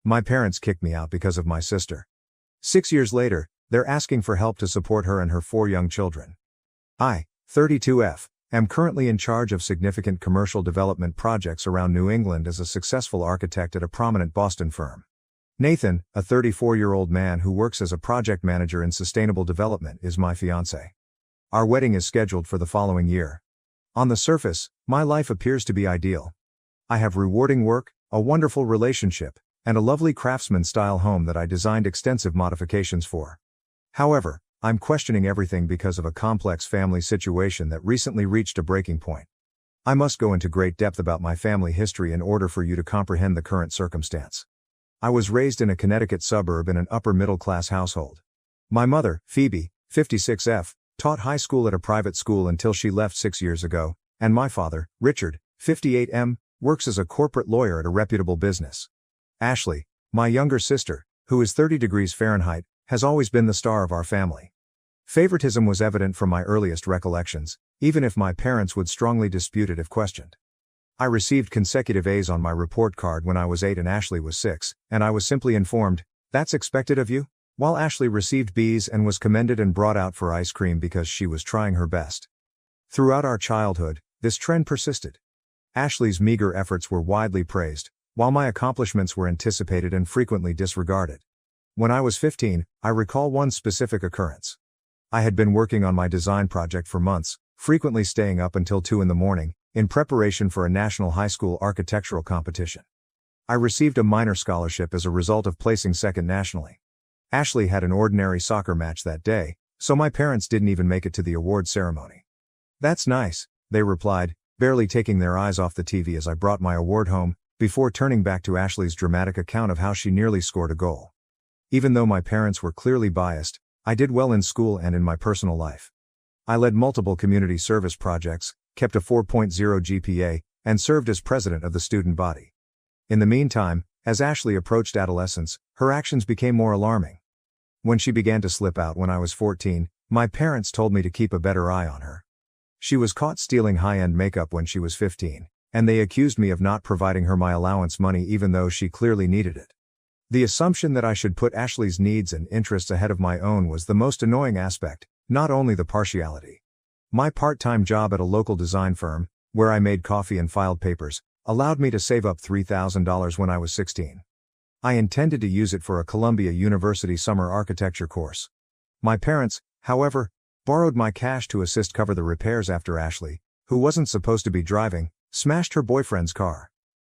My parents kicked me out because of my sister. 6 years later, they're asking for help to support her and her 4 young children. I, 32F, am currently in charge of significant commercial development projects around New England as a successful architect at a prominent Boston firm. Nathan, a 34-year-old man who works as a project manager in sustainable development, is my fiancé. Our wedding is scheduled for the following year. On the surface, my life appears to be ideal. I have rewarding work, a wonderful relationship, and a lovely craftsman-style home that I designed extensive modifications for. However, I'm questioning everything because of a complex family situation that recently reached a breaking point. I must go into great depth about my family history in order for you to comprehend the current circumstance. I was raised in a Connecticut suburb in an upper-middle-class household. My mother, Phoebe, 56F, taught high school at a private school until she left 6 years ago, and my father, Richard, 58M, works as a corporate lawyer at a reputable business. Ashley, my younger sister, who is 30 degrees Fahrenheit, has always been the star of our family. Favoritism was evident from my earliest recollections, even if my parents would strongly dispute it if questioned. I received consecutive A's on my report card when I was 8 and Ashley was 6, and I was simply informed, "That's expected of you?" While Ashley received B's and was commended and brought out for ice cream because she was trying her best. Throughout our childhood, this trend persisted. Ashley's meager efforts were widely praised, while my accomplishments were anticipated and frequently disregarded. When I was 15, I recall one specific occurrence. I had been working on my design project for months, frequently staying up until 2 in the morning, in preparation for a national high school architectural competition. I received a minor scholarship as a result of placing second nationally. Ashley had an ordinary soccer match that day, so my parents didn't even make it to the award ceremony. "That's nice," they replied, barely taking their eyes off the TV as I brought my award home, before turning back to Ashley's dramatic account of how she nearly scored a goal. Even though my parents were clearly biased, I did well in school and in my personal life. I led multiple community service projects, kept a 4.0 GPA, and served as president of the student body. In the meantime, as Ashley approached adolescence, her actions became more alarming. When she began to slip out when I was 14, my parents told me to keep a better eye on her. She was caught stealing high-end makeup when she was 15, and they accused me of not providing her my allowance money even though she clearly needed it. The assumption that I should put Ashley's needs and interests ahead of my own was the most annoying aspect, not only the partiality. My part-time job at a local design firm, where I made coffee and filed papers, allowed me to save up $3,000 when I was 16. I intended to use it for a Columbia University summer architecture course. My parents, however, borrowed my cash to assist cover the repairs after Ashley, who wasn't supposed to be driving, smashed her boyfriend's car.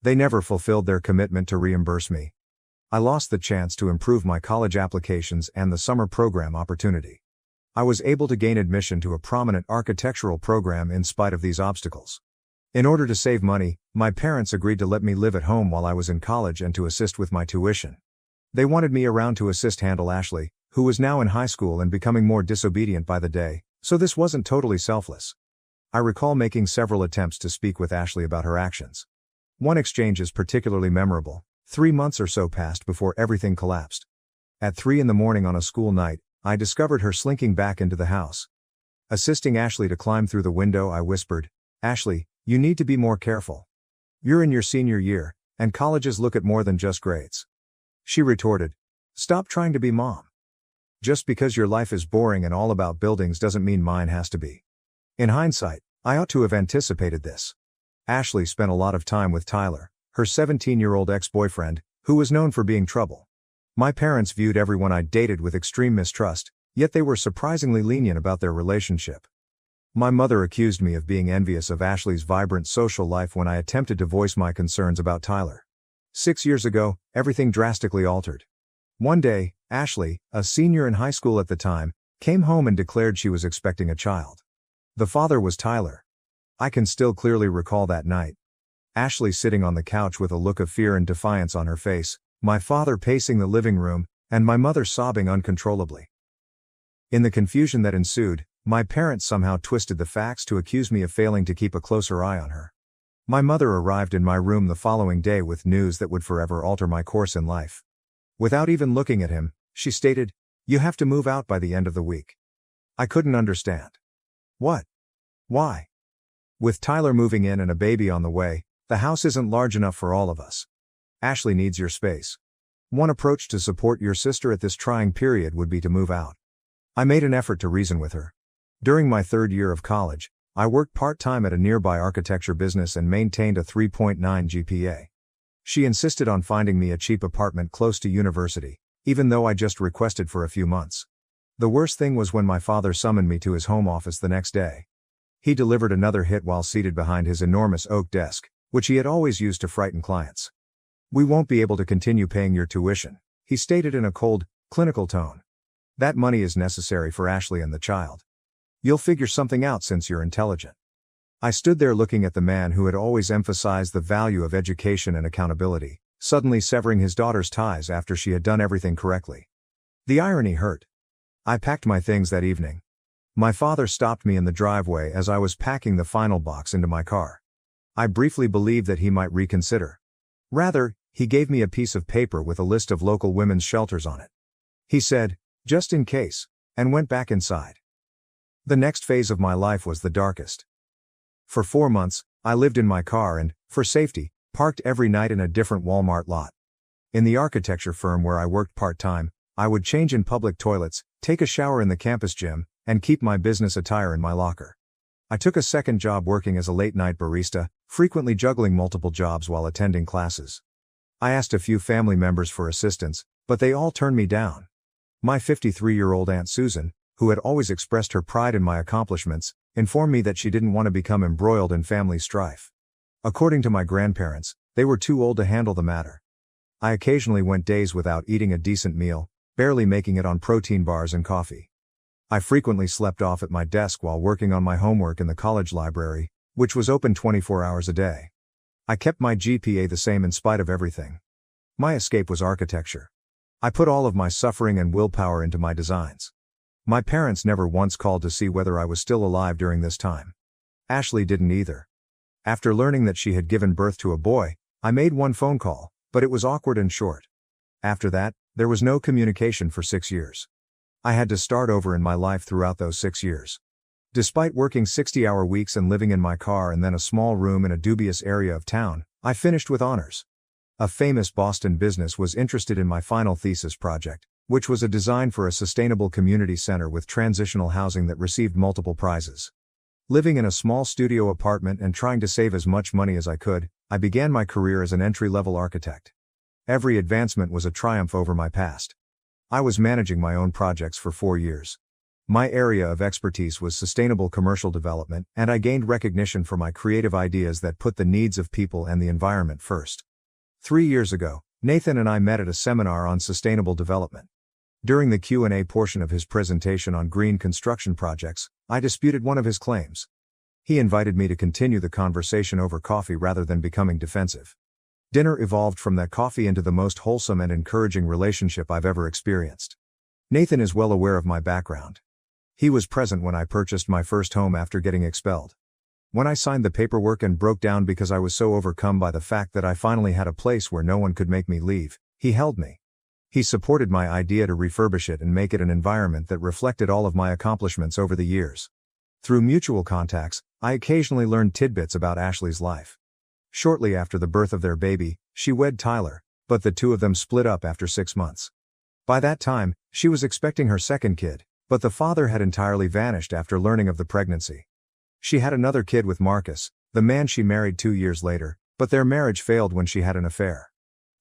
They never fulfilled their commitment to reimburse me. I lost the chance to improve my college applications and the summer program opportunity. I was able to gain admission to a prominent architectural program in spite of these obstacles. In order to save money, my parents agreed to let me live at home while I was in college and to assist with my tuition. They wanted me around to assist handle Ashley, who was now in high school and becoming more disobedient by the day, so this wasn't totally selfless. I recall making several attempts to speak with Ashley about her actions. One exchange is particularly memorable. 3 months or so passed before everything collapsed. At 3 in the morning on a school night, I discovered her slinking back into the house. Assisting Ashley to climb through the window, I whispered, "Ashley, you need to be more careful. You're in your senior year, and colleges look at more than just grades." She retorted, "Stop trying to be mom. Just because your life is boring and all about buildings doesn't mean mine has to be." In hindsight, I ought to have anticipated this. Ashley spent a lot of time with Tyler, her 17-year-old ex-boyfriend, who was known for being trouble. My parents viewed everyone I dated with extreme mistrust, yet they were surprisingly lenient about their relationship. My mother accused me of being envious of Ashley's vibrant social life when I attempted to voice my concerns about Tyler. 6 years ago, everything drastically altered. One day, Ashley, a senior in high school at the time, came home and declared she was expecting a child. The father was Tyler. I can still clearly recall that night. Ashley sitting on the couch with a look of fear and defiance on her face, my father pacing the living room, and my mother sobbing uncontrollably. In the confusion that ensued, my parents somehow twisted the facts to accuse me of failing to keep a closer eye on her. My mother arrived in my room the following day with news that would forever alter my course in life. Without even looking at him, she stated, "You have to move out by the end of the week." I couldn't understand. What? Why? With Tyler moving in and a baby on the way, the house isn't large enough for all of us. Ashley needs your space. One approach to support your sister at this trying period would be to move out. I made an effort to reason with her. During my third year of college, I worked part-time at a nearby architecture business and maintained a 3.9 GPA. She insisted on finding me a cheap apartment close to university, even though I just requested for a few months. The worst thing was when my father summoned me to his home office the next day. He delivered another hit while seated behind his enormous oak desk, which he had always used to frighten clients. "We won't be able to continue paying your tuition," he stated in a cold, clinical tone. "That money is necessary for Ashley and the child. You'll figure something out since you're intelligent." I stood there looking at the man who had always emphasized the value of education and accountability, suddenly severing his daughter's ties after she had done everything correctly. The irony hurt. I packed my things that evening. My father stopped me in the driveway as I was packing the final box into my car. I briefly believed that he might reconsider. Rather, he gave me a piece of paper with a list of local women's shelters on it. He said, "Just in case," and went back inside. The next phase of my life was the darkest. For 4 months, I lived in my car and, for safety, parked every night in a different Walmart lot. In the architecture firm where I worked part-time, I would change in public toilets, take a shower in the campus gym, and keep my business attire in my locker. I took a second job working as a late-night barista, frequently juggling multiple jobs while attending classes. I asked a few family members for assistance, but they all turned me down. My 53-year-old Aunt Susan, who had always expressed her pride in my accomplishments, informed me that she didn't want to become embroiled in family strife. According to my grandparents, they were too old to handle the matter. I occasionally went days without eating a decent meal, barely making it on protein bars and coffee. I frequently slept off at my desk while working on my homework in the college library, which was open 24 hours a day. I kept my GPA the same in spite of everything. My escape was architecture. I put all of my suffering and willpower into my designs. My parents never once called to see whether I was still alive during this time. Ashley didn't either. After learning that she had given birth to a boy, I made one phone call, but it was awkward and short. After that, there was no communication for 6 years. I had to start over in my life throughout those 6 years. Despite working 60-hour weeks and living in my car and then a small room in a dubious area of town, I finished with honors. A famous Boston business was interested in my final thesis project, which was a design for a sustainable community center with transitional housing that received multiple prizes. Living in a small studio apartment and trying to save as much money as I could, I began my career as an entry-level architect. Every advancement was a triumph over my past. I was managing my own projects for 4 years. My area of expertise was sustainable commercial development, and I gained recognition for my creative ideas that put the needs of people and the environment first. 3 years ago, Nathan and I met at a seminar on sustainable development. During the Q&A portion of his presentation on green construction projects, I disputed one of his claims. He invited me to continue the conversation over coffee rather than becoming defensive. Dinner evolved from that coffee into the most wholesome and encouraging relationship I've ever experienced. Nathan is well aware of my background. He was present when I purchased my first home after getting expelled. When I signed the paperwork and broke down because I was so overcome by the fact that I finally had a place where no one could make me leave, he held me. He supported my idea to refurbish it and make it an environment that reflected all of my accomplishments over the years. Through mutual contacts, I occasionally learned tidbits about Ashley's life. Shortly after the birth of their baby, she wed Tyler, but the two of them split up after 6 months. By that time, she was expecting her second kid, but the father had entirely vanished after learning of the pregnancy. She had another kid with Marcus, the man she married 2 years later, but their marriage failed when she had an affair.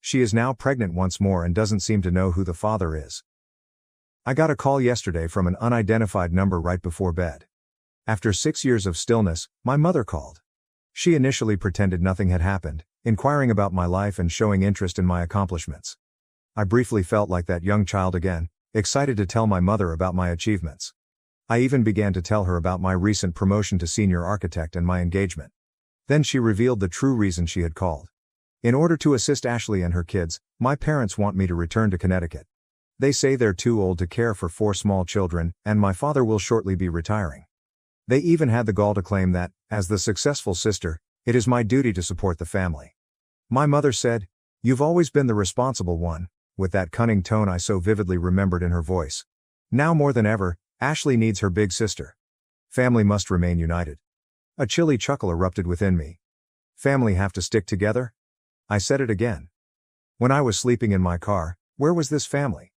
She is now pregnant once more and doesn't seem to know who the father is. I got a call yesterday from an unidentified number right before bed. After 6 years of stillness, my mother called. She initially pretended nothing had happened, inquiring about my life and showing interest in my accomplishments. I briefly felt like that young child again, excited to tell my mother about my achievements. I even began to tell her about my recent promotion to senior architect and my engagement. Then she revealed the true reason she had called. In order to assist Ashley and her kids, my parents want me to return to Connecticut. They say they're too old to care for 4 small children, and my father will shortly be retiring. They even had the gall to claim that, as the successful sister, it is my duty to support the family. My mother said, "You've always been the responsible one," with that cunning tone I so vividly remembered in her voice. Now more than ever, Ashley needs her big sister. Family must remain united. A chilly chuckle erupted within me. Family have to stick together? I said it again. When I was sleeping in my car, Where was this family?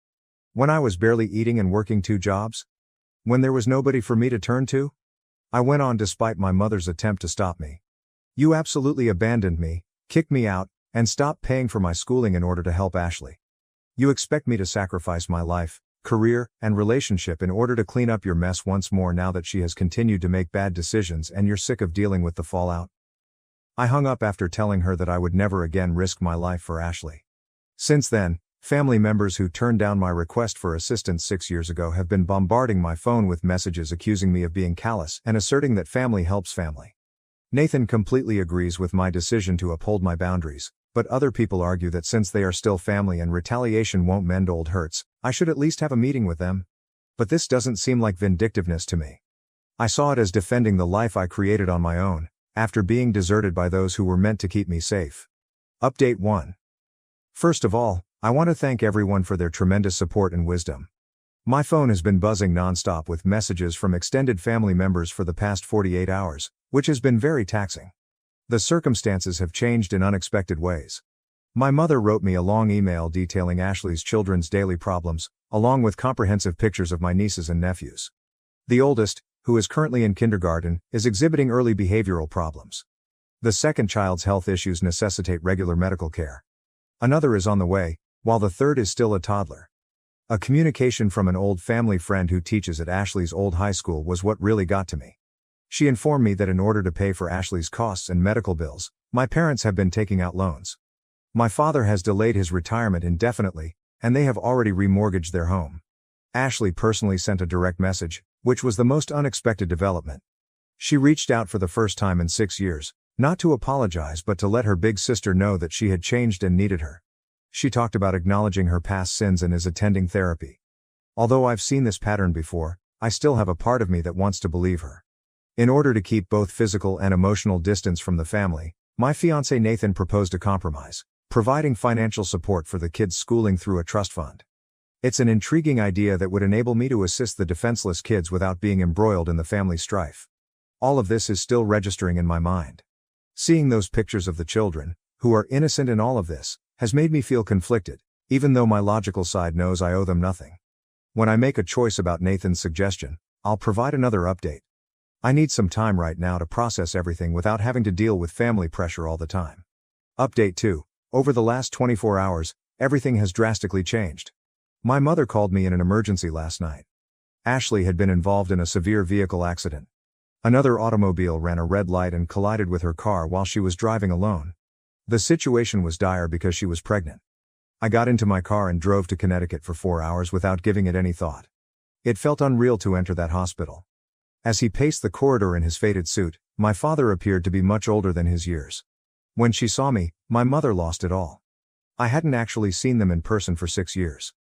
When I was barely eating and working 2 jobs? When there was nobody for me to turn to? I went on despite my mother's attempt to stop me. You absolutely abandoned me, kicked me out, and stopped paying for my schooling in order to help Ashley. You expect me to sacrifice my life, career, and relationship in order to clean up your mess once more now that she has continued to make bad decisions and you're sick of dealing with the fallout? I hung up after telling her that I would never again risk my life for Ashley. Since then, family members who turned down my request for assistance 6 years ago have been bombarding my phone with messages accusing me of being callous and asserting that family helps family. Nathan completely agrees with my decision to uphold my boundaries, but other people argue that since they are still family and retaliation won't mend old hurts, I should at least have a meeting with them. But this doesn't seem like vindictiveness to me. I saw it as defending the life I created on my own, after being deserted by those who were meant to keep me safe. Update 1. First of all, I want to thank everyone for their tremendous support and wisdom. My phone has been buzzing nonstop with messages from extended family members for the past 48 hours, which has been very taxing. The circumstances have changed in unexpected ways. My mother wrote me a long email detailing Ashley's children's daily problems, along with comprehensive pictures of my nieces and nephews. The oldest, who is currently in kindergarten, is exhibiting early behavioral problems. The second child's health issues necessitate regular medical care. Another is on the way, while the third is still a toddler. A communication from an old family friend who teaches at Ashley's old high school was what really got to me. She informed me that in order to pay for Ashley's costs and medical bills, my parents have been taking out loans. My father has delayed his retirement indefinitely, and they have already remortgaged their home. Ashley personally sent a direct message, which was the most unexpected development. She reached out for the first time in 6 years, not to apologize but to let her big sister know that she had changed and needed her. She talked about acknowledging her past sins and is attending therapy. Although I've seen this pattern before, I still have a part of me that wants to believe her. In order to keep both physical and emotional distance from the family, my fiancé Nathan proposed a compromise, providing financial support for the kids' schooling through a trust fund. It's an intriguing idea that would enable me to assist the defenseless kids without being embroiled in the family strife. All of this is still registering in my mind. Seeing those pictures of the children, who are innocent in all of this, has made me feel conflicted, even though my logical side knows I owe them nothing. When I make a choice about Nathan's suggestion, I'll provide another update. I need some time right now to process everything without having to deal with family pressure all the time. Update 2. Over the last 24 hours, everything has drastically changed. My mother called me in an emergency last night. Ashley had been involved in a severe vehicle accident. Another automobile ran a red light and collided with her car while she was driving alone. The situation was dire because she was pregnant. I got into my car and drove to Connecticut for 4 hours without giving it any thought. It felt unreal to enter that hospital. As he paced the corridor in his faded suit, my father appeared to be much older than his years. When she saw me, my mother lost it all. I hadn't actually seen them in person for 6 years.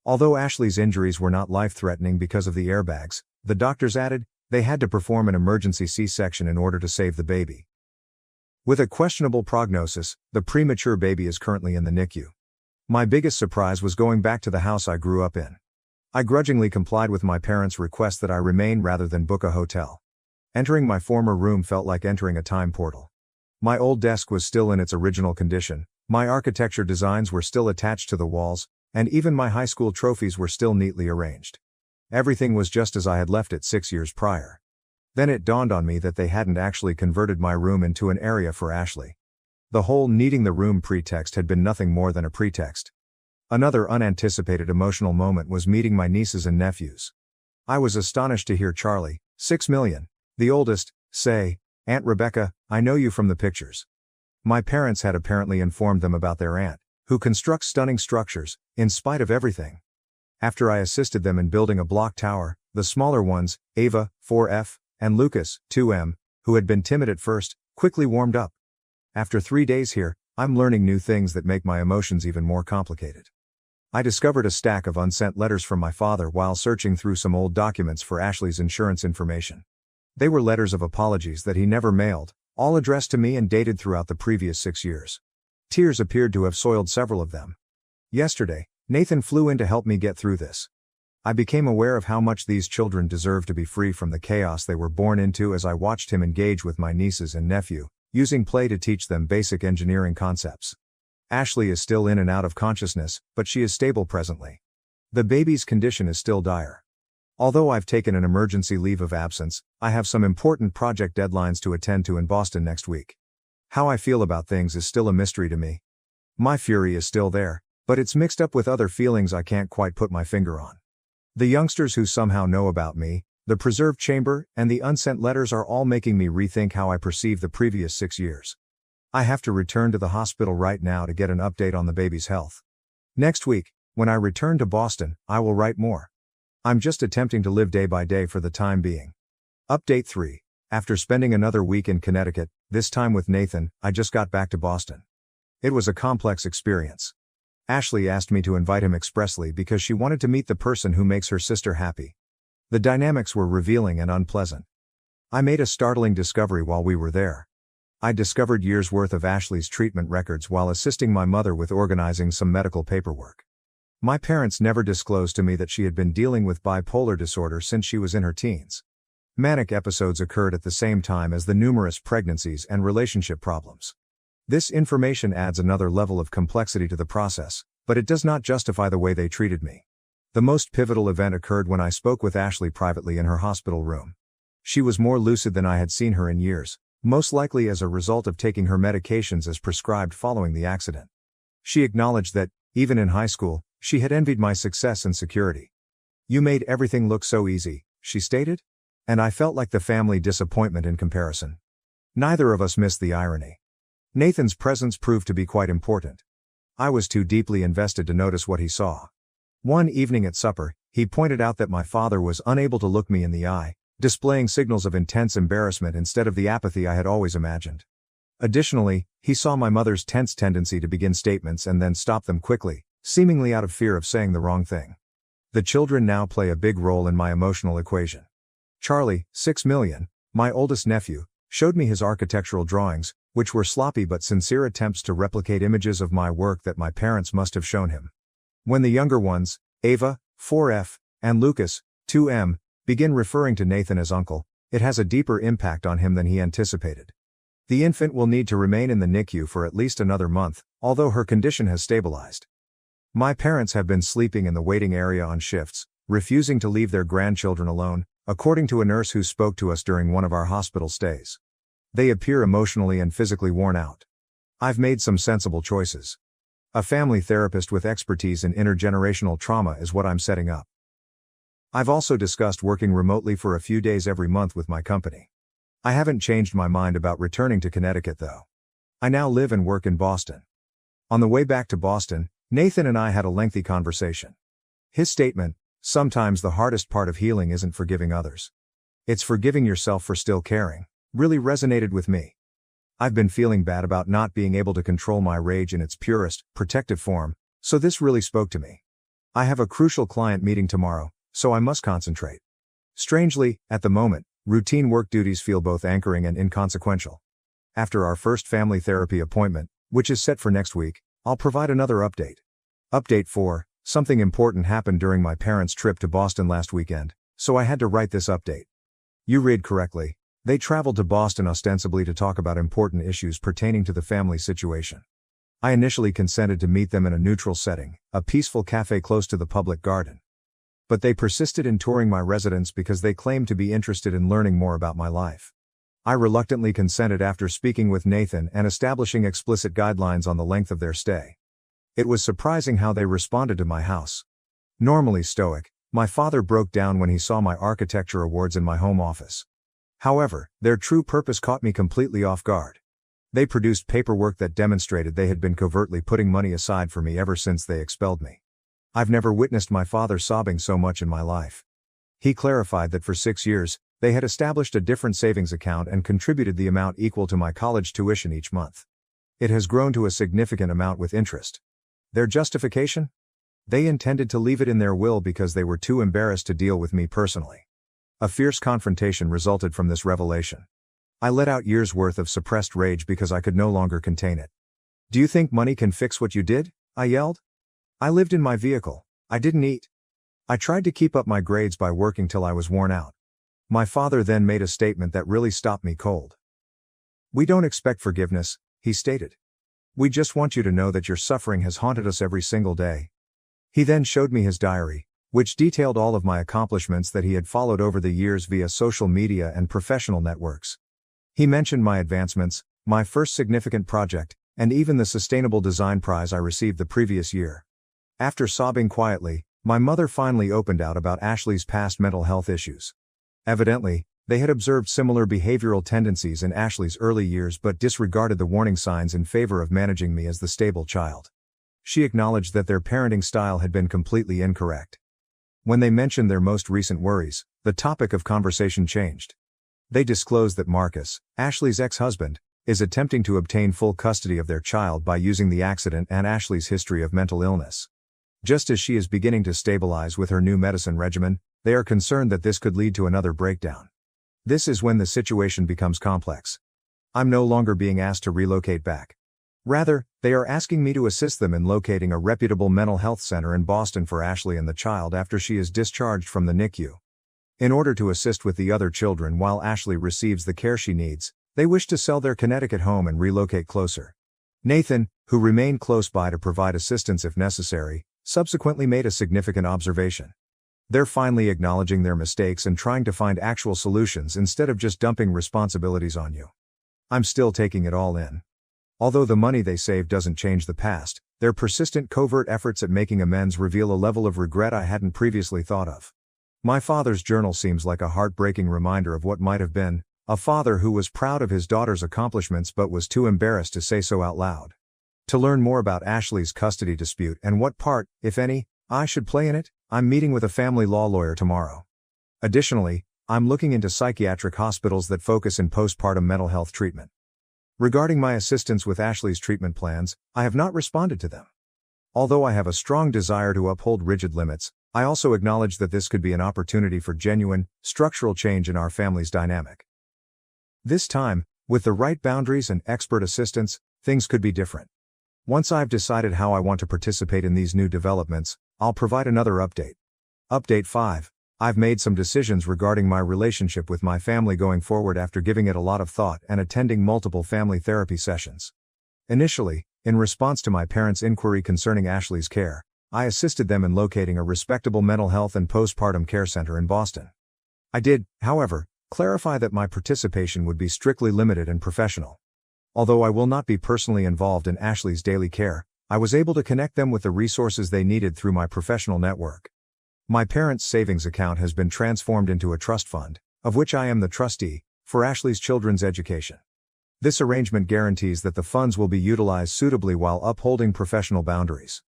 Although Ashley's injuries were not life-threatening because of the airbags, the doctors added, they had to perform an emergency C-section in order to save the baby. With a questionable prognosis, the premature baby is currently in the NICU. My biggest surprise was going back to the house I grew up in. I grudgingly complied with my parents' request that I remain rather than book a hotel. Entering my former room felt like entering a time portal. My old desk was still in its original condition, my architecture designs were still attached to the walls, and even my high school trophies were still neatly arranged. Everything was just as I had left it 6 years prior. Then it dawned on me that they hadn't actually converted my room into an area for Ashley. The whole needing the room pretext had been nothing more than a pretext. Another unanticipated emotional moment was meeting my nieces and nephews. I was astonished to hear Charlie, 6 million, the oldest, say, "Aunt Rebecca, I know you from the pictures." My parents had apparently informed them about their aunt, who constructs stunning structures, in spite of everything. After I assisted them in building a block tower, the smaller ones, Ava, 4F, and Lucas, 2M, who had been timid at first, quickly warmed up. After 3 days here, I'm learning new things that make my emotions even more complicated. I discovered a stack of unsent letters from my father while searching through some old documents for Ashley's insurance information. They were letters of apologies that he never mailed, all addressed to me and dated throughout the previous 6 years. Tears appeared to have soiled several of them. Yesterday, Nathan flew in to help me get through this. I became aware of how much these children deserve to be free from the chaos they were born into as I watched him engage with my nieces and nephew, using play to teach them basic engineering concepts. Ashley is still in and out of consciousness, but she is stable presently. The baby's condition is still dire. Although I've taken an emergency leave of absence, I have some important project deadlines to attend to in Boston next week. How I feel about things is still a mystery to me. My fury is still there, but it's mixed up with other feelings I can't quite put my finger on. The youngsters who somehow know about me, the preserved chamber, and the unsent letters are all making me rethink how I perceive the previous 6 years. I have to return to the hospital right now to get an update on the baby's health. Next week, when I return to Boston, I will write more. I'm just attempting to live day by day for the time being. Update 3. After spending another week in Connecticut, this time with Nathan, I just got back to Boston. It was a complex experience. Ashley asked me to invite him expressly because she wanted to meet the person who makes her sister happy. The dynamics were revealing and unpleasant. I made a startling discovery while we were there. I discovered years' worth of Ashley's treatment records while assisting my mother with organizing some medical paperwork. My parents never disclosed to me that she had been dealing with bipolar disorder since she was in her teens. Manic episodes occurred at the same time as the numerous pregnancies and relationship problems. This information adds another level of complexity to the process, but it does not justify the way they treated me. The most pivotal event occurred when I spoke with Ashley privately in her hospital room. She was more lucid than I had seen her in years, most likely as a result of taking her medications as prescribed following the accident. She acknowledged that, even in high school, she had envied my success and security. "You made everything look so easy," she stated. And I felt like the family disappointment in comparison. Neither of us missed the irony. Nathan's presence proved to be quite important. I was too deeply invested to notice what he saw. One evening at supper, he pointed out that my father was unable to look me in the eye, displaying signals of intense embarrassment instead of the apathy I had always imagined. Additionally, he saw my mother's tense tendency to begin statements and then stop them quickly, seemingly out of fear of saying the wrong thing. The children now play a big role in my emotional equation. Charlie, 6 million, my oldest nephew, showed me his architectural drawings, which were sloppy but sincere attempts to replicate images of my work that my parents must have shown him. When the younger ones, Ava, 4F, and Lucas, 2M, begin referring to Nathan as uncle, it has a deeper impact on him than he anticipated. The infant will need to remain in the NICU for at least another month, although her condition has stabilized. My parents have been sleeping in the waiting area on shifts, refusing to leave their grandchildren alone, according to a nurse who spoke to us during one of our hospital stays. They appear emotionally and physically worn out. I've made some sensible choices. A family therapist with expertise in intergenerational trauma is what I'm setting up. I've also discussed working remotely for a few days every month with my company. I haven't changed my mind about returning to Connecticut though. I now live and work in Boston. On the way back to Boston, Nathan and I had a lengthy conversation. His statement, "Sometimes the hardest part of healing isn't forgiving others. It's forgiving yourself for still caring," really resonated with me. I've been feeling bad about not being able to control my rage in its purest, protective form, so this really spoke to me. I have a crucial client meeting tomorrow, so I must concentrate. Strangely, at the moment, routine work duties feel both anchoring and inconsequential. After our first family therapy appointment, which is set for next week, I'll provide another update. Update 4. Something important happened during my parents' trip to Boston last weekend, so I had to write this update. You read correctly. They traveled to Boston ostensibly to talk about important issues pertaining to the family situation. I initially consented to meet them in a neutral setting, a peaceful cafe close to the public garden. But they persisted in touring my residence because they claimed to be interested in learning more about my life. I reluctantly consented after speaking with Nathan and establishing explicit guidelines on the length of their stay. It was surprising how they responded to my house. Normally stoic, my father broke down when he saw my architecture awards in my home office. However, their true purpose caught me completely off guard. They produced paperwork that demonstrated they had been covertly putting money aside for me ever since they expelled me. I've never witnessed my father sobbing so much in my life. He clarified that for 6 years, they had established a different savings account and contributed the amount equal to my college tuition each month. It has grown to a significant amount with interest. Their justification? They intended to leave it in their will because they were too embarrassed to deal with me personally. A fierce confrontation resulted from this revelation. I let out years' worth of suppressed rage because I could no longer contain it. "Do you think money can fix what you did?" I yelled. "I lived in my vehicle. I didn't eat. I tried to keep up my grades by working till I was worn out." My father then made a statement that really stopped me cold. "We don't expect forgiveness," he stated. We just want you to know that your suffering has haunted us every single day." He then showed me his diary, which detailed all of my accomplishments that he had followed over the years via social media and professional networks. He mentioned my advancements, my first significant project, and even the Sustainable Design Prize I received the previous year. After sobbing quietly, my mother finally opened out about Ashley's past mental health issues. Evidently, they had observed similar behavioral tendencies in Ashley's early years but disregarded the warning signs in favor of managing me as the stable child. She acknowledged that their parenting style had been completely incorrect. When they mentioned their most recent worries, the topic of conversation changed. They disclosed that Marcus, Ashley's ex-husband, is attempting to obtain full custody of their child by using the accident and Ashley's history of mental illness. Just as she is beginning to stabilize with her new medicine regimen, they are concerned that this could lead to another breakdown. This is when the situation becomes complex. I'm no longer being asked to relocate back. Rather, they are asking me to assist them in locating a reputable mental health center in Boston for Ashley and the child after she is discharged from the NICU. In order to assist with the other children while Ashley receives the care she needs, they wish to sell their Connecticut home and relocate closer. Nathan, who remained close by to provide assistance if necessary, subsequently made a significant observation. They're finally acknowledging their mistakes and trying to find actual solutions instead of just dumping responsibilities on you. I'm still taking it all in. Although the money they save doesn't change the past, their persistent covert efforts at making amends reveal a level of regret I hadn't previously thought of. My father's journal seems like a heartbreaking reminder of what might have been, a father who was proud of his daughter's accomplishments but was too embarrassed to say so out loud. To learn more about Ashley's custody dispute and what part, if any, I should play in it, I'm meeting with a family law lawyer tomorrow. Additionally, I'm looking into psychiatric hospitals that focus in postpartum mental health treatment. Regarding my assistance with Ashley's treatment plans, I have not responded to them. Although I have a strong desire to uphold rigid limits, I also acknowledge that this could be an opportunity for genuine, structural change in our family's dynamic. This time, with the right boundaries and expert assistance, things could be different. Once I've decided how I want to participate in these new developments, I'll provide another update. Update 5. I've made some decisions regarding my relationship with my family going forward after giving it a lot of thought and attending multiple family therapy sessions. Initially, in response to my parents' inquiry concerning Ashley's care, I assisted them in locating a respectable mental health and postpartum care center in Boston. I did, however, clarify that my participation would be strictly limited and professional. Although I will not be personally involved in Ashley's daily care, I was able to connect them with the resources they needed through my professional network. My parents' savings account has been transformed into a trust fund, of which I am the trustee, for Ashley's children's education. This arrangement guarantees that the funds will be utilized suitably while upholding professional boundaries.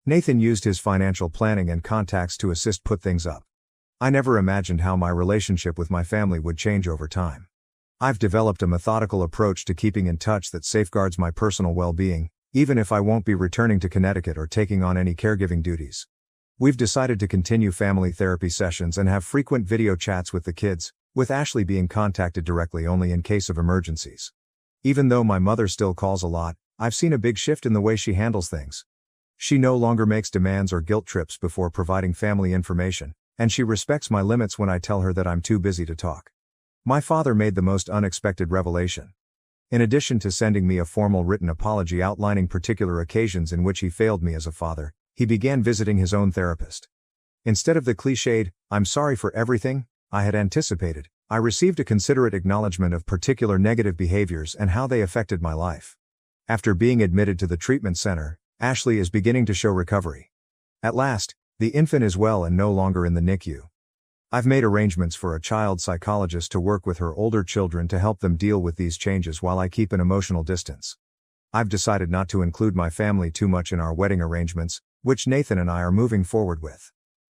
Nathan used his financial planning and contacts to assist put things up. I never imagined how my relationship with my family would change over time. I've developed a methodical approach to keeping in touch that safeguards my personal well-being, even if I won't be returning to Connecticut or taking on any caregiving duties. We've decided to continue family therapy sessions and have frequent video chats with the kids, with Ashley being contacted directly only in case of emergencies. Even though my mother still calls a lot, I've seen a big shift in the way she handles things. She no longer makes demands or guilt trips before providing family information, and she respects my limits when I tell her that I'm too busy to talk. My father made the most unexpected revelation. In addition to sending me a formal written apology outlining particular occasions in which he failed me as a father, he began visiting his own therapist. Instead of the cliched, "I'm sorry for everything," I had anticipated, I received a considerate acknowledgement of particular negative behaviors and how they affected my life. After being admitted to the treatment center, Ashley is beginning to show recovery. At last, the infant is well and no longer in the NICU. I've made arrangements for a child psychologist to work with her older children to help them deal with these changes while I keep an emotional distance. I've decided not to include my family too much in our wedding arrangements, which Nathan and I are moving forward with.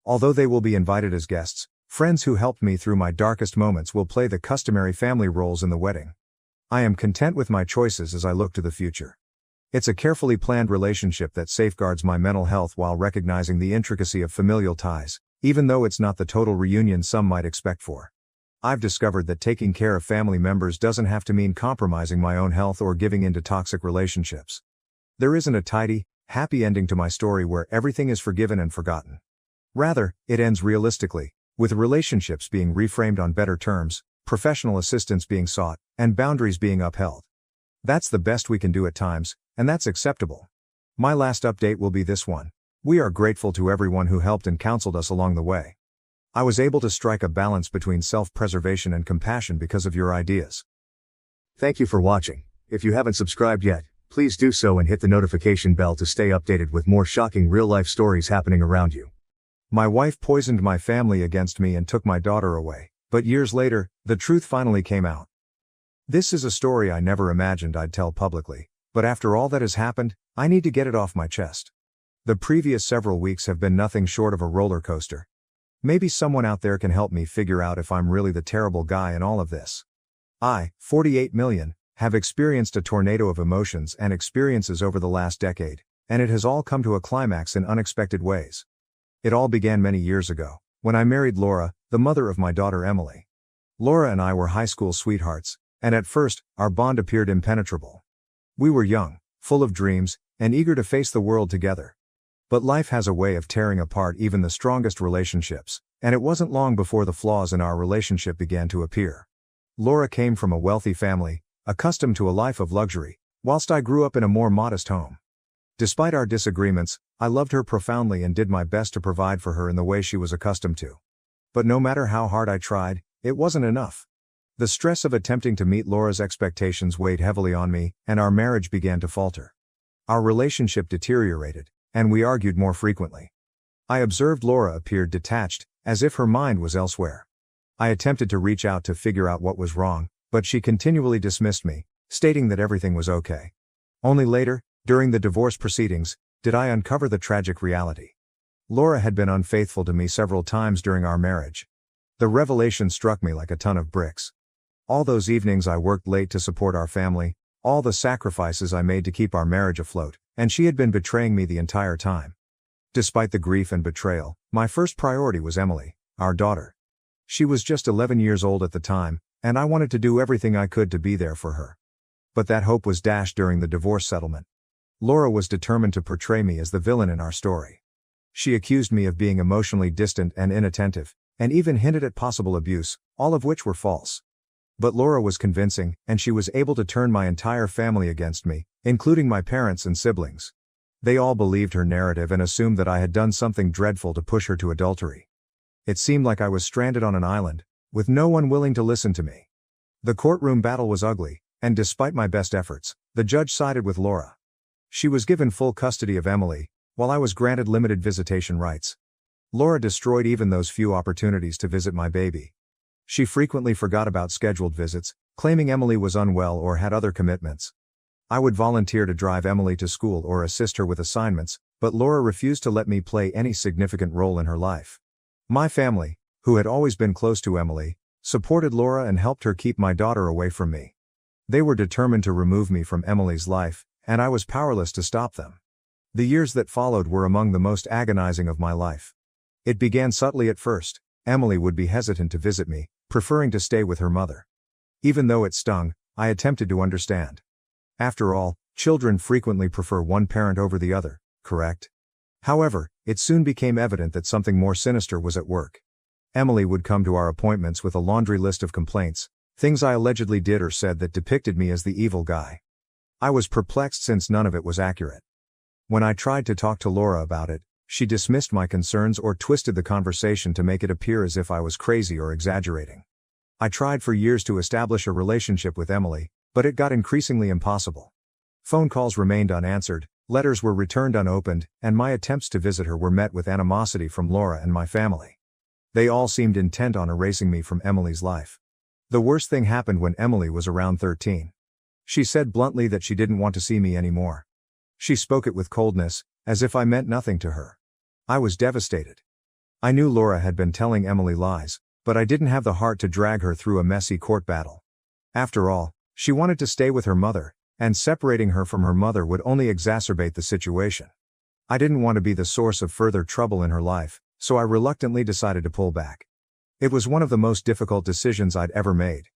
Although they will be invited as guests, friends who helped me through my darkest moments will play the customary family roles in the wedding. I am content with my choices as I look to the future. It's a carefully planned relationship that safeguards my mental health while recognizing the intricacy of familial ties, even though it's not the total reunion some might expect for. I've discovered that taking care of family members doesn't have to mean compromising my own health or giving in to toxic relationships. There isn't a tidy, happy ending to my story where everything is forgiven and forgotten. Rather, it ends realistically, with relationships being reframed on better terms, professional assistance being sought, and boundaries being upheld. That's the best we can do at times, and that's acceptable. My last update will be this one. We are grateful to everyone who helped and counseled us along the way. I was able to strike a balance between self-preservation and compassion because of your ideas. Thank you for watching. If you haven't subscribed yet, please do so and hit the notification bell to stay updated with more shocking real-life stories happening around you. My wife poisoned my family against me and took my daughter away, but years later, the truth finally came out. This is a story I never imagined I'd tell publicly, but after all that has happened, I need to get it off my chest. The previous several weeks have been nothing short of a roller coaster. Maybe someone out there can help me figure out if I'm really the terrible guy in all of this. I, 48 million, have experienced a tornado of emotions and experiences over the last decade, and it has all come to a climax in unexpected ways. It all began many years ago, when I married Laura, the mother of my daughter Emily. Laura and I were high school sweethearts, and at first, our bond appeared impenetrable. We were young, full of dreams, and eager to face the world together. But life has a way of tearing apart even the strongest relationships, and it wasn't long before the flaws in our relationship began to appear. Laura came from a wealthy family, accustomed to a life of luxury, whilst I grew up in a more modest home. Despite our disagreements, I loved her profoundly and did my best to provide for her in the way she was accustomed to. But no matter how hard I tried, it wasn't enough. The stress of attempting to meet Laura's expectations weighed heavily on me, and our marriage began to falter. Our relationship deteriorated, and we argued more frequently. I observed Laura appeared detached, as if her mind was elsewhere. I attempted to reach out to figure out what was wrong, but she continually dismissed me, stating that everything was okay. Only later, during the divorce proceedings, did I uncover the tragic reality. Laura had been unfaithful to me several times during our marriage. The revelation struck me like a ton of bricks. All those evenings I worked late to support our family, all the sacrifices I made to keep our marriage afloat, and she had been betraying me the entire time. Despite the grief and betrayal, my first priority was Emily, our daughter. She was just 11 years old at the time, and I wanted to do everything I could to be there for her. But that hope was dashed during the divorce settlement. Laura was determined to portray me as the villain in our story. She accused me of being emotionally distant and inattentive, and even hinted at possible abuse, all of which were false. But Laura was convincing, and she was able to turn my entire family against me, including my parents and siblings. They all believed her narrative and assumed that I had done something dreadful to push her to adultery. It seemed like I was stranded on an island, with no one willing to listen to me. The courtroom battle was ugly, and despite my best efforts, the judge sided with Laura. She was given full custody of Emily, while I was granted limited visitation rights. Laura destroyed even those few opportunities to visit my baby. She frequently forgot about scheduled visits, claiming Emily was unwell or had other commitments. I would volunteer to drive Emily to school or assist her with assignments, but Laura refused to let me play any significant role in her life. My family, who had always been close to Emily, supported Laura and helped her keep my daughter away from me. They were determined to remove me from Emily's life, and I was powerless to stop them. The years that followed were among the most agonizing of my life. It began subtly at first. Emily would be hesitant to visit me, preferring to stay with her mother. Even though it stung, I attempted to understand. After all, children frequently prefer one parent over the other, correct? However, it soon became evident that something more sinister was at work. Emily would come to our appointments with a laundry list of complaints, things I allegedly did or said that depicted me as the evil guy. I was perplexed since none of it was accurate. When I tried to talk to Laura about it, she dismissed my concerns or twisted the conversation to make it appear as if I was crazy or exaggerating. I tried for years to establish a relationship with Emily, but it got increasingly impossible. Phone calls remained unanswered, letters were returned unopened, and my attempts to visit her were met with animosity from Laura and my family. They all seemed intent on erasing me from Emily's life. The worst thing happened when Emily was around 13. She said bluntly that she didn't want to see me anymore. She spoke it with coldness, as if I meant nothing to her. I was devastated. I knew Laura had been telling Emily lies, but I didn't have the heart to drag her through a messy court battle. After all, she wanted to stay with her mother, and separating her from her mother would only exacerbate the situation. I didn't want to be the source of further trouble in her life, so I reluctantly decided to pull back. It was one of the most difficult decisions I'd ever made.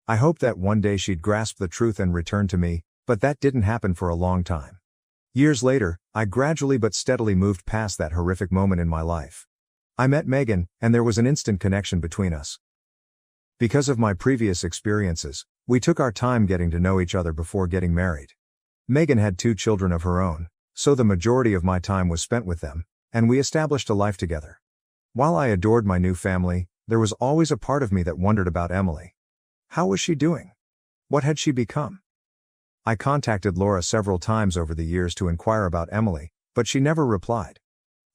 I hoped that one day she'd grasp the truth and return to me, but that didn't happen for a long time. Years later, I gradually but steadily moved past that horrific moment in my life. I met Megan, and there was an instant connection between us. Because of my previous experiences, we took our time getting to know each other before getting married. Megan had 2 children of her own, so the majority of my time was spent with them, and we established a life together. While I adored my new family, there was always a part of me that wondered about Emily. How was she doing? What had she become? I contacted Laura several times over the years to inquire about Emily, but she never replied.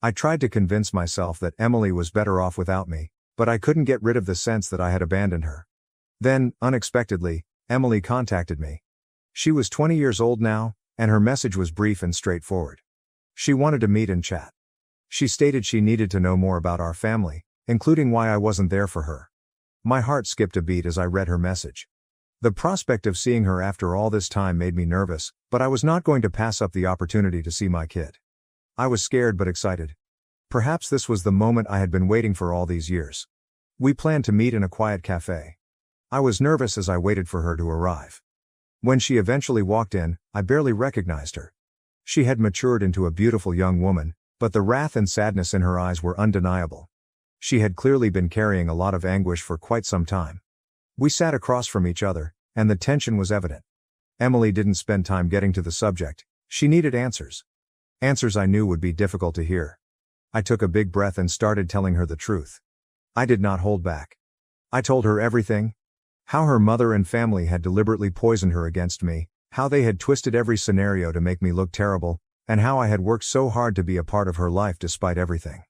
I tried to convince myself that Emily was better off without me, but I couldn't get rid of the sense that I had abandoned her. Then, unexpectedly, Emily contacted me. She was 20 years old now, and her message was brief and straightforward. She wanted to meet and chat. She stated she needed to know more about our family, including why I wasn't there for her. My heart skipped a beat as I read her message. The prospect of seeing her after all this time made me nervous, but I was not going to pass up the opportunity to see my kid. I was scared but excited. Perhaps this was the moment I had been waiting for all these years. We planned to meet in a quiet cafe. I was nervous as I waited for her to arrive. When she eventually walked in, I barely recognized her. She had matured into a beautiful young woman, but the wrath and sadness in her eyes were undeniable. She had clearly been carrying a lot of anguish for quite some time. We sat across from each other, and the tension was evident. Emily didn't spend time getting to the subject. She needed answers. Answers I knew would be difficult to hear. I took a big breath and started telling her the truth. I did not hold back. I told her everything. How her mother and family had deliberately poisoned her against me, how they had twisted every scenario to make me look terrible, and how I had worked so hard to be a part of her life despite everything.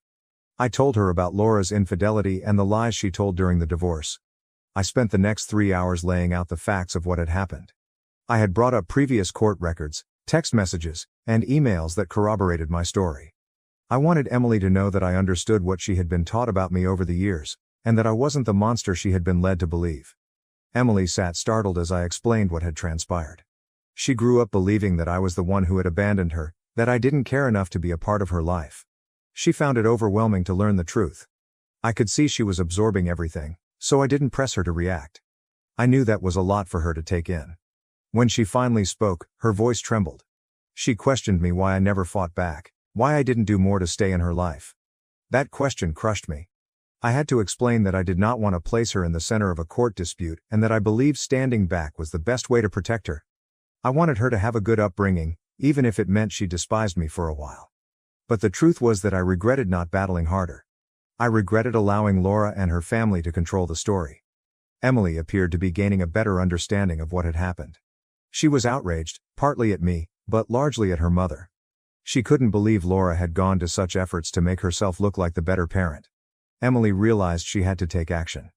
I told her about Laura's infidelity and the lies she told during the divorce. I spent the next 3 hours laying out the facts of what had happened. I had brought up previous court records, text messages, and emails that corroborated my story. I wanted Emily to know that I understood what she had been taught about me over the years, and that I wasn't the monster she had been led to believe. Emily sat startled as I explained what had transpired. She grew up believing that I was the one who had abandoned her, that I didn't care enough to be a part of her life. She found it overwhelming to learn the truth. I could see she was absorbing everything, so I didn't press her to react. I knew that was a lot for her to take in. When she finally spoke, her voice trembled. She questioned me why I never fought back, why I didn't do more to stay in her life. That question crushed me. I had to explain that I did not want to place her in the center of a court dispute and that I believed standing back was the best way to protect her. I wanted her to have a good upbringing, even if it meant she despised me for a while. But the truth was that I regretted not battling harder. I regretted allowing Laura and her family to control the story. Emily appeared to be gaining a better understanding of what had happened. She was outraged, partly at me, but largely at her mother. She couldn't believe Laura had gone to such efforts to make herself look like the better parent. Emily realized she had to take action.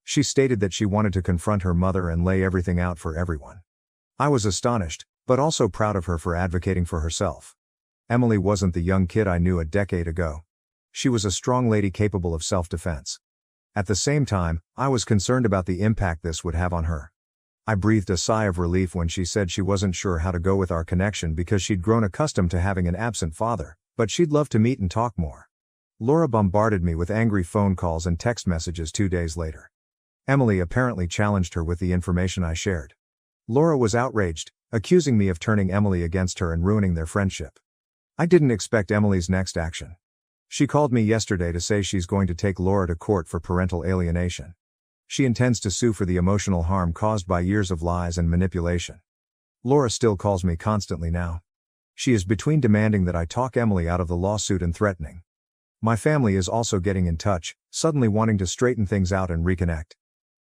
She stated that she wanted to confront her mother and lay everything out for everyone. I was astonished, but also proud of her for advocating for herself. Emily wasn't the young kid I knew a decade ago. She was a strong lady capable of self-defense. At the same time, I was concerned about the impact this would have on her. I breathed a sigh of relief when she said she wasn't sure how to go with our connection because she'd grown accustomed to having an absent father, but she'd love to meet and talk more. Laura bombarded me with angry phone calls and text messages 2 days later. Emily apparently challenged her with the information I shared. Laura was outraged, accusing me of turning Emily against her and ruining their friendship. I didn't expect Emily's next action. She called me yesterday to say she's going to take Laura to court for parental alienation. She intends to sue for the emotional harm caused by years of lies and manipulation. Laura still calls me constantly now. She is between demanding that I talk Emily out of the lawsuit and threatening. My family is also getting in touch, suddenly wanting to straighten things out and reconnect.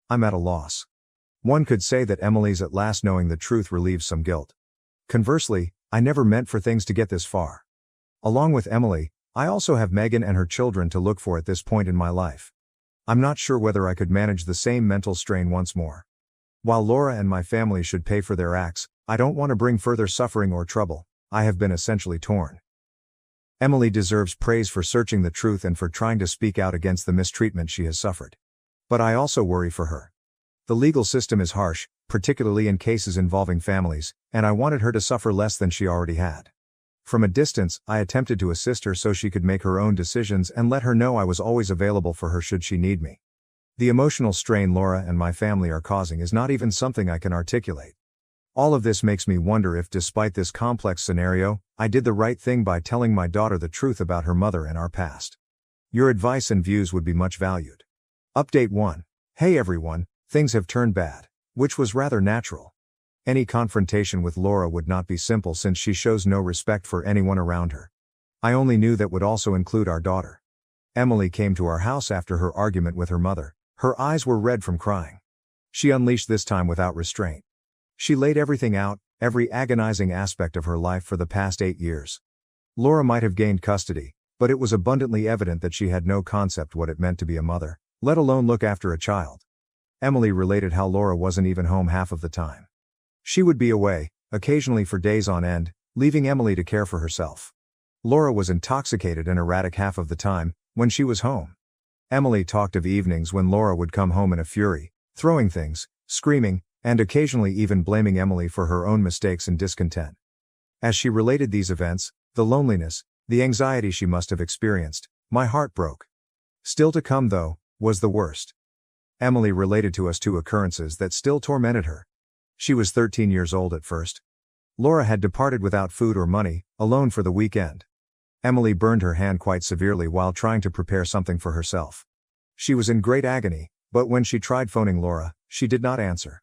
I'm at a loss. One could say that Emily's at last knowing the truth relieves some guilt. Conversely, I never meant for things to get this far. Along with Emily, I also have Megan and her children to look for at this point in my life. I'm not sure whether I could manage the same mental strain once more. While Laura and my family should pay for their acts, I don't want to bring further suffering or trouble. I have been essentially torn. Emily deserves praise for searching the truth and for trying to speak out against the mistreatment she has suffered. But I also worry for her. The legal system is harsh, particularly in cases involving families, and I wanted her to suffer less than she already had. From a distance, I attempted to assist her so she could make her own decisions and let her know I was always available for her should she need me. The emotional strain Laura and my family are causing is not even something I can articulate. All of this makes me wonder if, despite this complex scenario, I did the right thing by telling my daughter the truth about her mother and our past. Your advice and views would be much valued. Update 1. Hey everyone, things have turned bad, which was rather natural. Any confrontation with Laura would not be simple since she shows no respect for anyone around her. I only knew that would also include our daughter. Emily came to our house after her argument with her mother. Her eyes were red from crying. She unleashed this time without restraint. She laid everything out, every agonizing aspect of her life for the past 8 years. Laura might have gained custody, but it was abundantly evident that she had no concept what it meant to be a mother, let alone look after a child. Emily related how Laura wasn't even home half of the time. She would be away, occasionally for days on end, leaving Emily to care for herself. Laura was intoxicated and erratic half of the time, when she was home. Emily talked of evenings when Laura would come home in a fury, throwing things, screaming, and occasionally even blaming Emily for her own mistakes and discontent. As she related these events, the loneliness, the anxiety she must have experienced, my heart broke. Still to come, though, was the worst. Emily related to us 2 occurrences that still tormented her. She was 13 years old at first. Laura had departed without food or money, alone for the weekend. Emily burned her hand quite severely while trying to prepare something for herself. She was in great agony, but when she tried phoning Laura, she did not answer.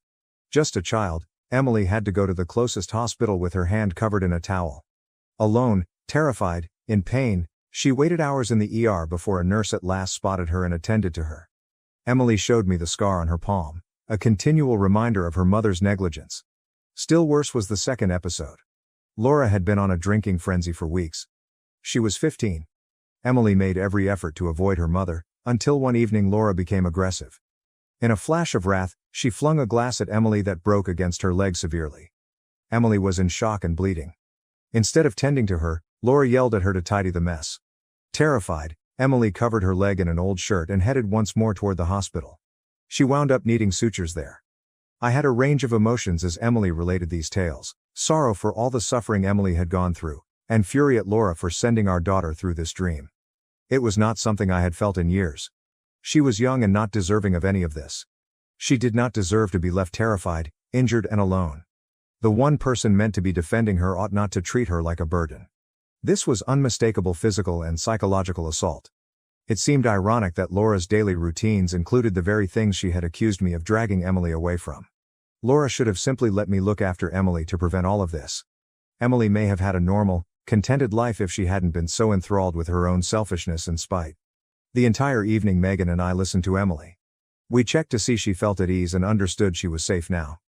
Just a child, Emily had to go to the closest hospital with her hand covered in a towel. Alone, terrified, in pain, she waited hours in the ER before a nurse at last spotted her and attended to her. Emily showed me the scar on her palm, a continual reminder of her mother's negligence. Still worse was the second episode. Laura had been on a drinking frenzy for weeks. She was 15. Emily made every effort to avoid her mother, until one evening Laura became aggressive. In a flash of wrath, she flung a glass at Emily that broke against her leg severely. Emily was in shock and bleeding. Instead of tending to her, Laura yelled at her to tidy the mess. Terrified, Emily covered her leg in an old shirt and headed once more toward the hospital. She wound up needing sutures there. I had a range of emotions as Emily related these tales, sorrow for all the suffering Emily had gone through, and fury at Laura for sending our daughter through this dream. It was not something I had felt in years. She was young and not deserving of any of this. She did not deserve to be left terrified, injured and alone. The one person meant to be defending her ought not to treat her like a burden. This was unmistakable physical and psychological assault. It seemed ironic that Laura's daily routines included the very things she had accused me of dragging Emily away from. Laura should have simply let me look after Emily to prevent all of this. Emily may have had a normal, contented life if she hadn't been so enthralled with her own selfishness and spite. The entire evening Megan and I listened to Emily. We checked to see she felt at ease and understood she was safe now.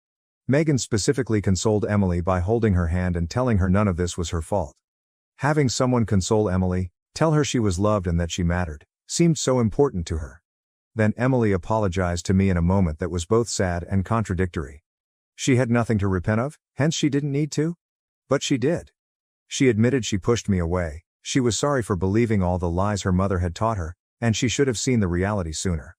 Megan specifically consoled Emily by holding her hand and telling her none of this was her fault. Having someone console Emily, tell her she was loved and that she mattered, seemed so important to her. Then Emily apologized to me in a moment that was both sad and contradictory. She had nothing to repent of, hence she didn't need to? But she did. She admitted she pushed me away, she was sorry for believing all the lies her mother had taught her, and she should have seen the reality sooner.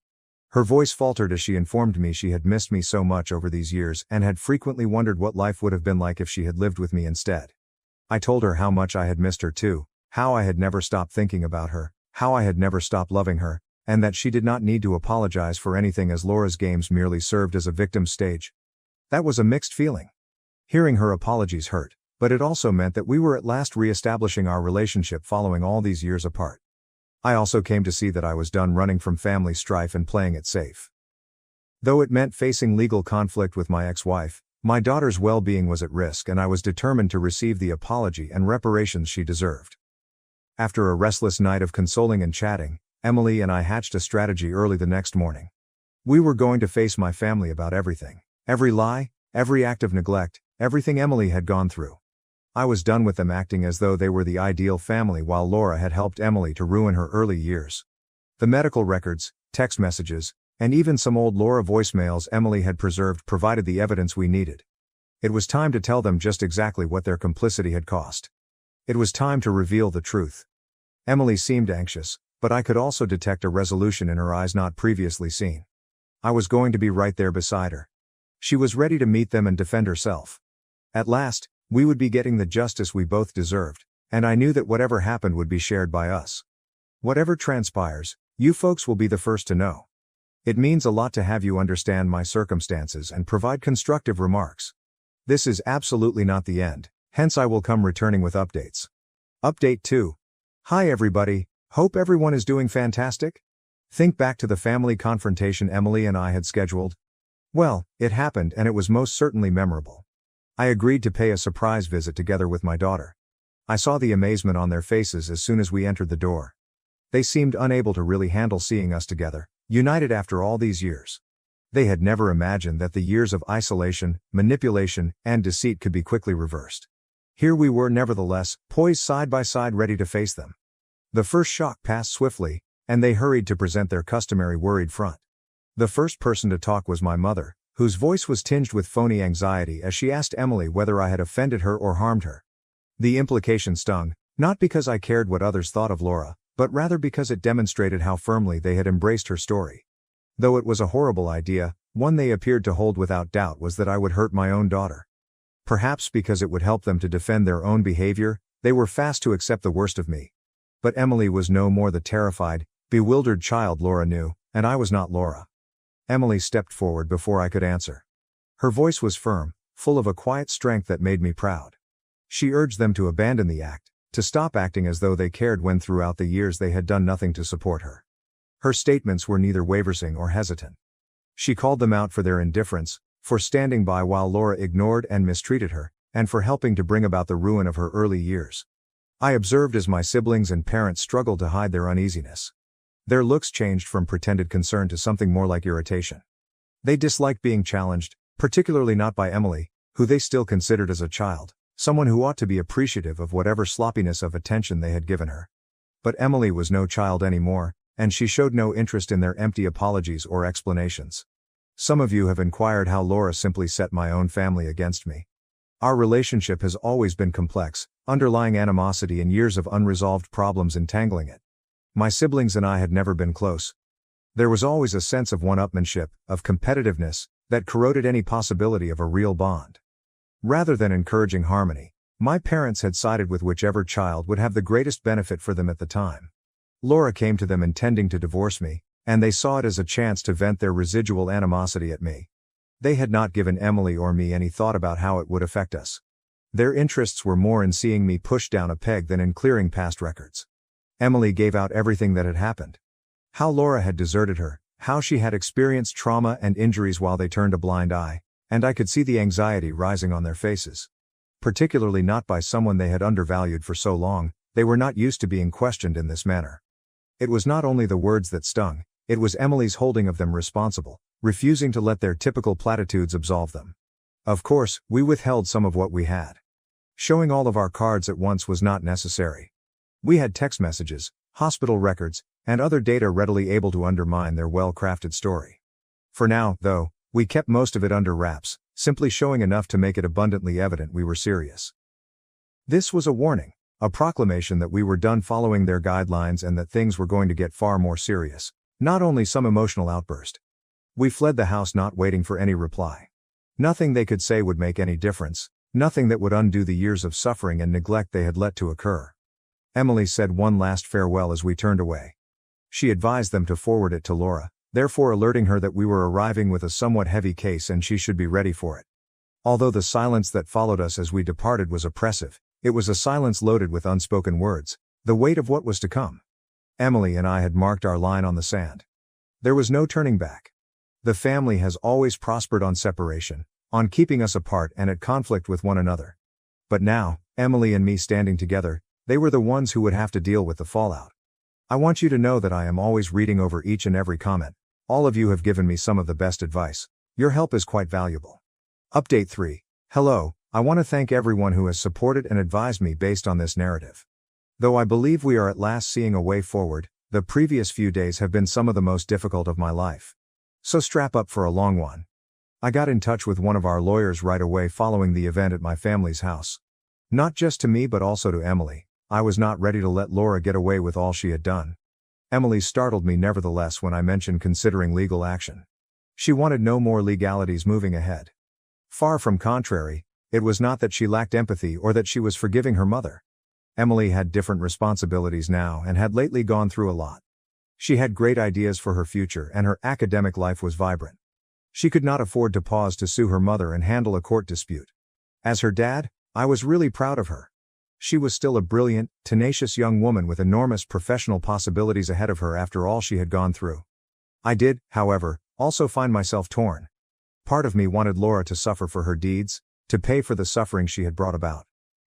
Her voice faltered as she informed me she had missed me so much over these years and had frequently wondered what life would have been like if she had lived with me instead. I told her how much I had missed her too, how I had never stopped thinking about her, how I had never stopped loving her, and that she did not need to apologize for anything as Laura's games merely served as a victim's stage. That was a mixed feeling. Hearing her apologies hurt, but it also meant that we were at last re-establishing our relationship following all these years apart. I also came to see that I was done running from family strife and playing it safe. Though it meant facing legal conflict with my ex-wife, my daughter's well-being was at risk and I was determined to receive the apology and reparations she deserved. After a restless night of consoling and chatting, Emily and I hatched a strategy early the next morning. We were going to face my family about everything. Every lie, every act of neglect, everything Emily had gone through. I was done with them acting as though they were the ideal family while Laura had helped Emily to ruin her early years. The medical records, text messages, and even some old Laura voicemails Emily had preserved provided the evidence we needed. It was time to tell them just exactly what their complicity had cost. It was time to reveal the truth. Emily seemed anxious, but I could also detect a resolution in her eyes not previously seen. I was going to be right there beside her. She was ready to meet them and defend herself. At last, we would be getting the justice we both deserved, and I knew that whatever happened would be shared by us. Whatever transpires, you folks will be the first to know. It means a lot to have you understand my circumstances and provide constructive remarks. This is absolutely not the end, hence I will come returning with updates. Update 2. Hi everybody, hope everyone is doing fantastic? Think back to the family confrontation Emily and I had scheduled. Well, it happened and it was most certainly memorable. I agreed to pay a surprise visit together with my daughter. I saw the amazement on their faces as soon as we entered the door. They seemed unable to really handle seeing us together, united after all these years. They had never imagined that the years of isolation, manipulation, and deceit could be quickly reversed. Here we were nevertheless, poised side by side ready to face them. The first shock passed swiftly, and they hurried to present their customary worried front. The first person to talk was my mother, whose voice was tinged with phony anxiety as she asked Emily whether I had offended her or harmed her. The implication stung, not because I cared what others thought of Laura, but rather because it demonstrated how firmly they had embraced her story. Though it was a horrible idea, one they appeared to hold without doubt was that I would hurt my own daughter. Perhaps because it would help them to defend their own behavior, they were fast to accept the worst of me. But Emily was no more the terrified, bewildered child Laura knew, and I was not Laura. Emily stepped forward before I could answer. Her voice was firm, full of a quiet strength that made me proud. She urged them to abandon the act, to stop acting as though they cared when throughout the years they had done nothing to support her. Her statements were neither wavering or hesitant. She called them out for their indifference, for standing by while Laura ignored and mistreated her, and for helping to bring about the ruin of her early years. I observed as my siblings and parents struggled to hide their uneasiness. Their looks changed from pretended concern to something more like irritation. They disliked being challenged, particularly not by Emily, who they still considered as a child, someone who ought to be appreciative of whatever sloppiness of attention they had given her. But Emily was no child anymore, and she showed no interest in their empty apologies or explanations. Some of you have inquired how Laura simply set my own family against me. Our relationship has always been complex, underlying animosity and years of unresolved problems entangling it. My siblings and I had never been close. There was always a sense of one-upmanship, of competitiveness, that corroded any possibility of a real bond. Rather than encouraging harmony, my parents had sided with whichever child would have the greatest benefit for them at the time. Laura came to them intending to divorce me, and they saw it as a chance to vent their residual animosity at me. They had not given Emily or me any thought about how it would affect us. Their interests were more in seeing me pushed down a peg than in clearing past records. Emily gave out everything that had happened. How Laura had deserted her, how she had experienced trauma and injuries while they turned a blind eye, and I could see the anxiety rising on their faces. Particularly not by someone they had undervalued for so long, they were not used to being questioned in this manner. It was not only the words that stung, it was Emily's holding of them responsible, refusing to let their typical platitudes absolve them. Of course, we withheld some of what we had. Showing all of our cards at once was not necessary. We had text messages, hospital records, and other data readily able to undermine their well-crafted story. For now, though, we kept most of it under wraps, simply showing enough to make it abundantly evident we were serious. This was a warning, a proclamation that we were done following their guidelines and that things were going to get far more serious, not only some emotional outburst. We fled the house not waiting for any reply. Nothing they could say would make any difference, nothing that would undo the years of suffering and neglect they had let to occur. Emily said one last farewell as we turned away. She advised them to forward it to Laura, therefore alerting her that we were arriving with a somewhat heavy case and she should be ready for it. Although the silence that followed us as we departed was oppressive, it was a silence loaded with unspoken words, the weight of what was to come. Emily and I had marked our line on the sand. There was no turning back. The family has always prospered on separation, on keeping us apart and at conflict with one another. But now, Emily and me standing together, they were the ones who would have to deal with the fallout. I want you to know that I am always reading over each and every comment. All of you have given me some of the best advice. Your help is quite valuable. Update 3. Hello, I want to thank everyone who has supported and advised me based on this narrative. Though I believe we are at last seeing a way forward, the previous few days have been some of the most difficult of my life. So strap up for a long one. I got in touch with one of our lawyers right away following the event at my family's house. Not just to me but also to Emily. I was not ready to let Laura get away with all she had done. Emily startled me nevertheless when I mentioned considering legal action. She wanted no more legalities moving ahead. Far from contrary, it was not that she lacked empathy or that she was forgiving her mother. Emily had different responsibilities now and had lately gone through a lot. She had great ideas for her future and her academic life was vibrant. She could not afford to pause to sue her mother and handle a court dispute. As her dad, I was really proud of her. She was still a brilliant, tenacious young woman with enormous professional possibilities ahead of her after all she had gone through. I did, however, also find myself torn. Part of me wanted Laura to suffer for her deeds, to pay for the suffering she had brought about.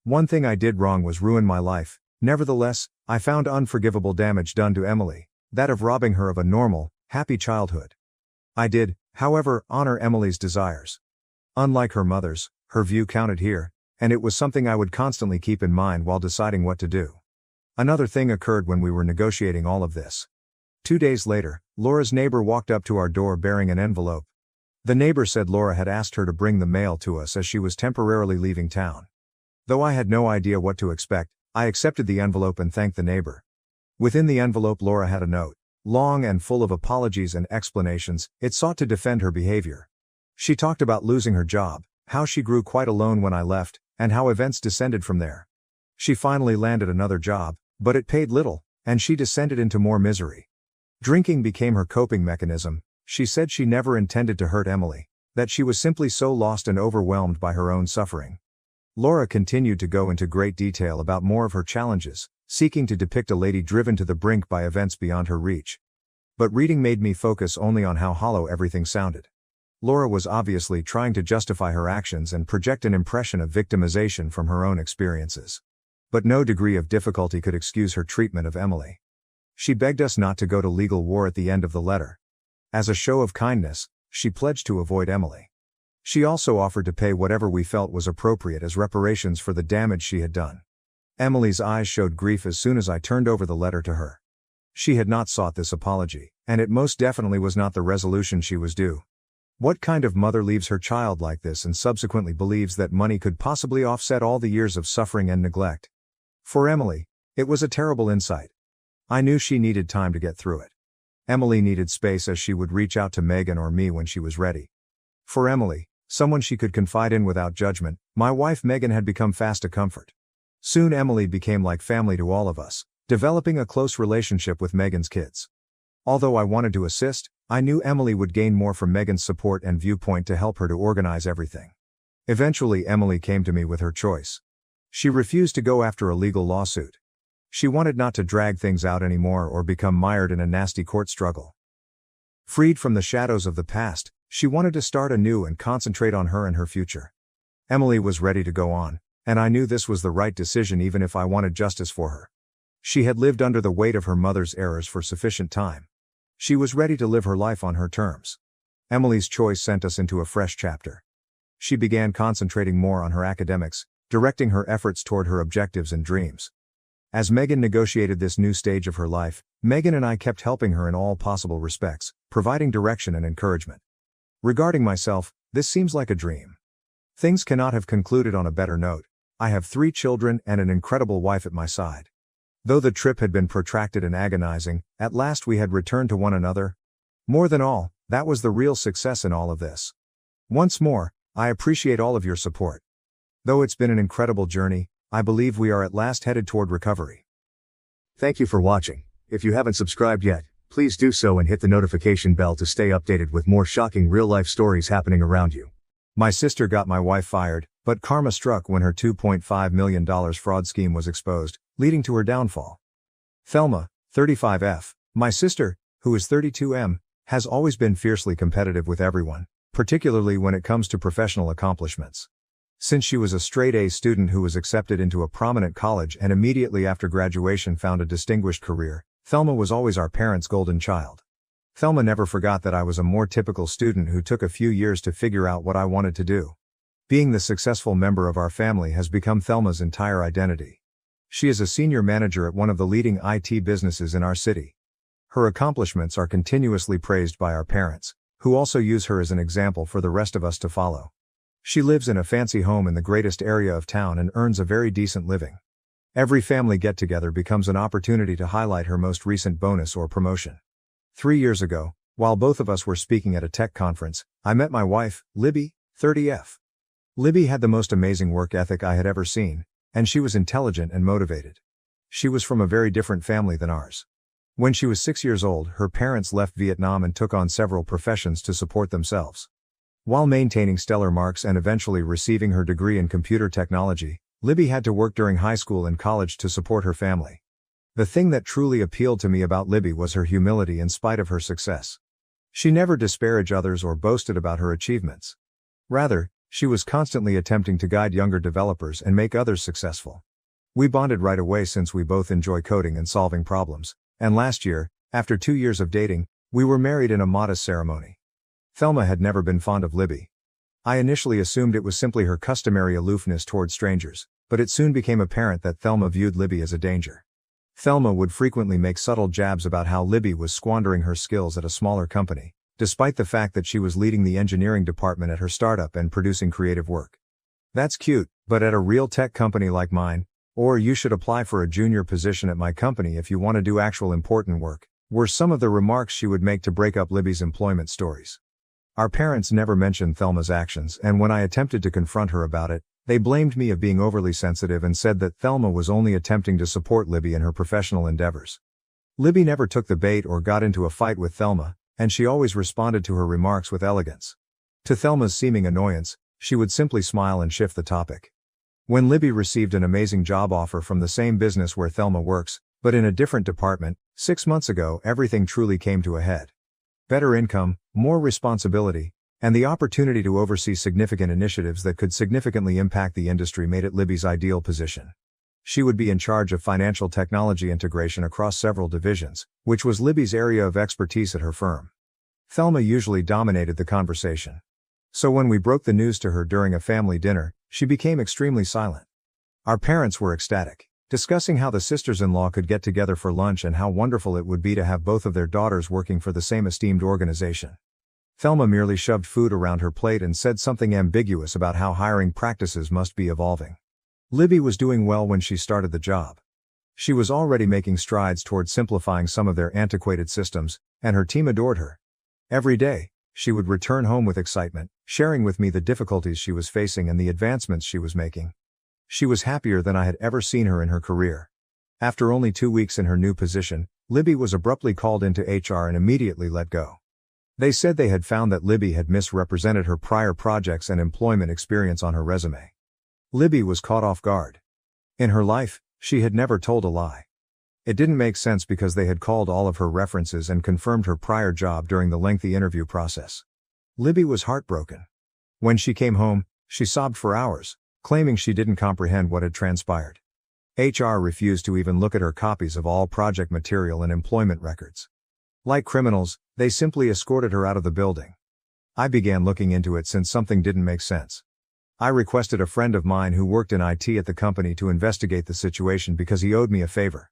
One thing I did wrong was ruin my life. Nevertheless, I found unforgivable damage done to Emily, that of robbing her of a normal, happy childhood. I did, however, honor Emily's desires. Unlike her mother's, her view counted here, and it was something I would constantly keep in mind while deciding what to do. Another thing occurred when we were negotiating all of this. 2 days later, Laura's neighbor walked up to our door bearing an envelope. The neighbor said Laura had asked her to bring the mail to us as she was temporarily leaving town. Though I had no idea what to expect, I accepted the envelope and thanked the neighbor. Within the envelope, Laura had a note, long and full of apologies and explanations. It sought to defend her behavior. She talked about losing her job, how she grew quite alone when I left, and how events descended from there. She finally landed another job, but it paid little, and she descended into more misery. Drinking became her coping mechanism. She said she never intended to hurt Emily, that she was simply so lost and overwhelmed by her own suffering. Laura continued to go into great detail about more of her challenges, seeking to depict a lady driven to the brink by events beyond her reach. But reading made me focus only on how hollow everything sounded. Laura was obviously trying to justify her actions and project an impression of victimization from her own experiences. But no degree of difficulty could excuse her treatment of Emily. She begged us not to go to legal war at the end of the letter. As a show of kindness, she pledged to avoid Emily. She also offered to pay whatever we felt was appropriate as reparations for the damage she had done. Emily's eyes showed grief as soon as I turned over the letter to her. She had not sought this apology, and it most definitely was not the resolution she was due. What kind of mother leaves her child like this and subsequently believes that money could possibly offset all the years of suffering and neglect? For Emily, it was a terrible insight. I knew she needed time to get through it. Emily needed space, as she would reach out to Megan or me when she was ready. For Emily, someone she could confide in without judgment, my wife Megan had become fast a comfort. Soon Emily became like family to all of us, developing a close relationship with Megan's kids. Although I wanted to assist, I knew Emily would gain more from Megan's support and viewpoint to help her to organize everything. Eventually Emily came to me with her choice. She refused to go after a legal lawsuit. She wanted not to drag things out anymore or become mired in a nasty court struggle. Freed from the shadows of the past, she wanted to start anew and concentrate on her and her future. Emily was ready to go on, and I knew this was the right decision even if I wanted justice for her. She had lived under the weight of her mother's errors for sufficient time. She was ready to live her life on her terms. Emily's choice sent us into a fresh chapter. She began concentrating more on her academics, directing her efforts toward her objectives and dreams. As Megan negotiated this new stage of her life, Megan and I kept helping her in all possible respects, providing direction and encouragement. Regarding myself, this seems like a dream. Things cannot have concluded on a better note. I have 3 children and an incredible wife at my side. Though the trip had been protracted and agonizing, at last we had returned to one another. More than all, that was the real success in all of this. Once more, I appreciate all of your support. Though it's been an incredible journey, I believe we are at last headed toward recovery. Thank you for watching. If you haven't subscribed yet, please do so and hit the notification bell to stay updated with more shocking real-life stories happening around you. My sister got my wife fired, but karma struck when her $2.5 million fraud scheme was exposed, leading to her downfall. Thelma, 35F, my sister, who is 32M, has always been fiercely competitive with everyone, particularly when it comes to professional accomplishments. Since she was a straight-A student who was accepted into a prominent college and immediately after graduation found a distinguished career, Thelma was always our parents' golden child. Thelma never forgot that I was a more typical student who took a few years to figure out what I wanted to do. Being the successful member of our family has become Thelma's entire identity. She is a senior manager at one of the leading IT businesses in our city. Her accomplishments are continuously praised by our parents, who also use her as an example for the rest of us to follow. She lives in a fancy home in the greatest area of town and earns a very decent living. Every family get-together becomes an opportunity to highlight her most recent bonus or promotion. 3 years ago, while both of us were speaking at a tech conference, I met my wife, Libby, 30F. Libby had the most amazing work ethic I had ever seen, and she was intelligent and motivated. She was from a very different family than ours. When she was 6 years old, her parents left Vietnam and took on several professions to support themselves. While maintaining stellar marks and eventually receiving her degree in computer technology, Libby had to work during high school and college to support her family. The thing that truly appealed to me about Libby was her humility in spite of her success. She never disparaged others or boasted about her achievements. Rather, She was constantly attempting to guide younger developers and make others successful. We bonded right away since we both enjoy coding and solving problems, and last year, after 2 years of dating, we were married in a modest ceremony. Thelma had never been fond of Libby. I initially assumed it was simply her customary aloofness toward strangers, but it soon became apparent that Thelma viewed Libby as a danger. Thelma would frequently make subtle jabs about how Libby was squandering her skills at a smaller company, despite the fact that she was leading the engineering department at her startup and producing creative work. That's cute, but at a real tech company like mine, or you should apply for a junior position at my company if you want to do actual important work, were some of the remarks she would make to break up Libby's employment stories. Our parents never mentioned Thelma's actions, and when I attempted to confront her about it, they blamed me of being overly sensitive and said that Thelma was only attempting to support Libby in her professional endeavors. Libby never took the bait or got into a fight with Thelma, and she always responded to her remarks with elegance. To Thelma's seeming annoyance, she would simply smile and shift the topic. When Libby received an amazing job offer from the same business where Thelma works, but in a different department, 6 months ago everything truly came to a head. Better income, more responsibility, and the opportunity to oversee significant initiatives that could significantly impact the industry made it Libby's ideal position. She would be in charge of financial technology integration across several divisions, which was Libby's area of expertise at her firm. Thelma usually dominated the conversation. So when we broke the news to her during a family dinner, she became extremely silent. Our parents were ecstatic, discussing how the sisters-in-law could get together for lunch and how wonderful it would be to have both of their daughters working for the same esteemed organization. Thelma merely shoved food around her plate and said something ambiguous about how hiring practices must be evolving. Libby was doing well when she started the job. She was already making strides toward simplifying some of their antiquated systems, and her team adored her. Every day, she would return home with excitement, sharing with me the difficulties she was facing and the advancements she was making. She was happier than I had ever seen her in her career. After only 2 weeks in her new position, Libby was abruptly called into HR and immediately let go. They said they had found that Libby had misrepresented her prior projects and employment experience on her resume. Libby was caught off guard. In her life, she had never told a lie. It didn't make sense because they had called all of her references and confirmed her prior job during the lengthy interview process. Libby was heartbroken. When she came home, she sobbed for hours, claiming she didn't comprehend what had transpired. HR refused to even look at her copies of all project material and employment records. Like criminals, they simply escorted her out of the building. I began looking into it since something didn't make sense. I requested a friend of mine who worked in IT at the company to investigate the situation because he owed me a favor.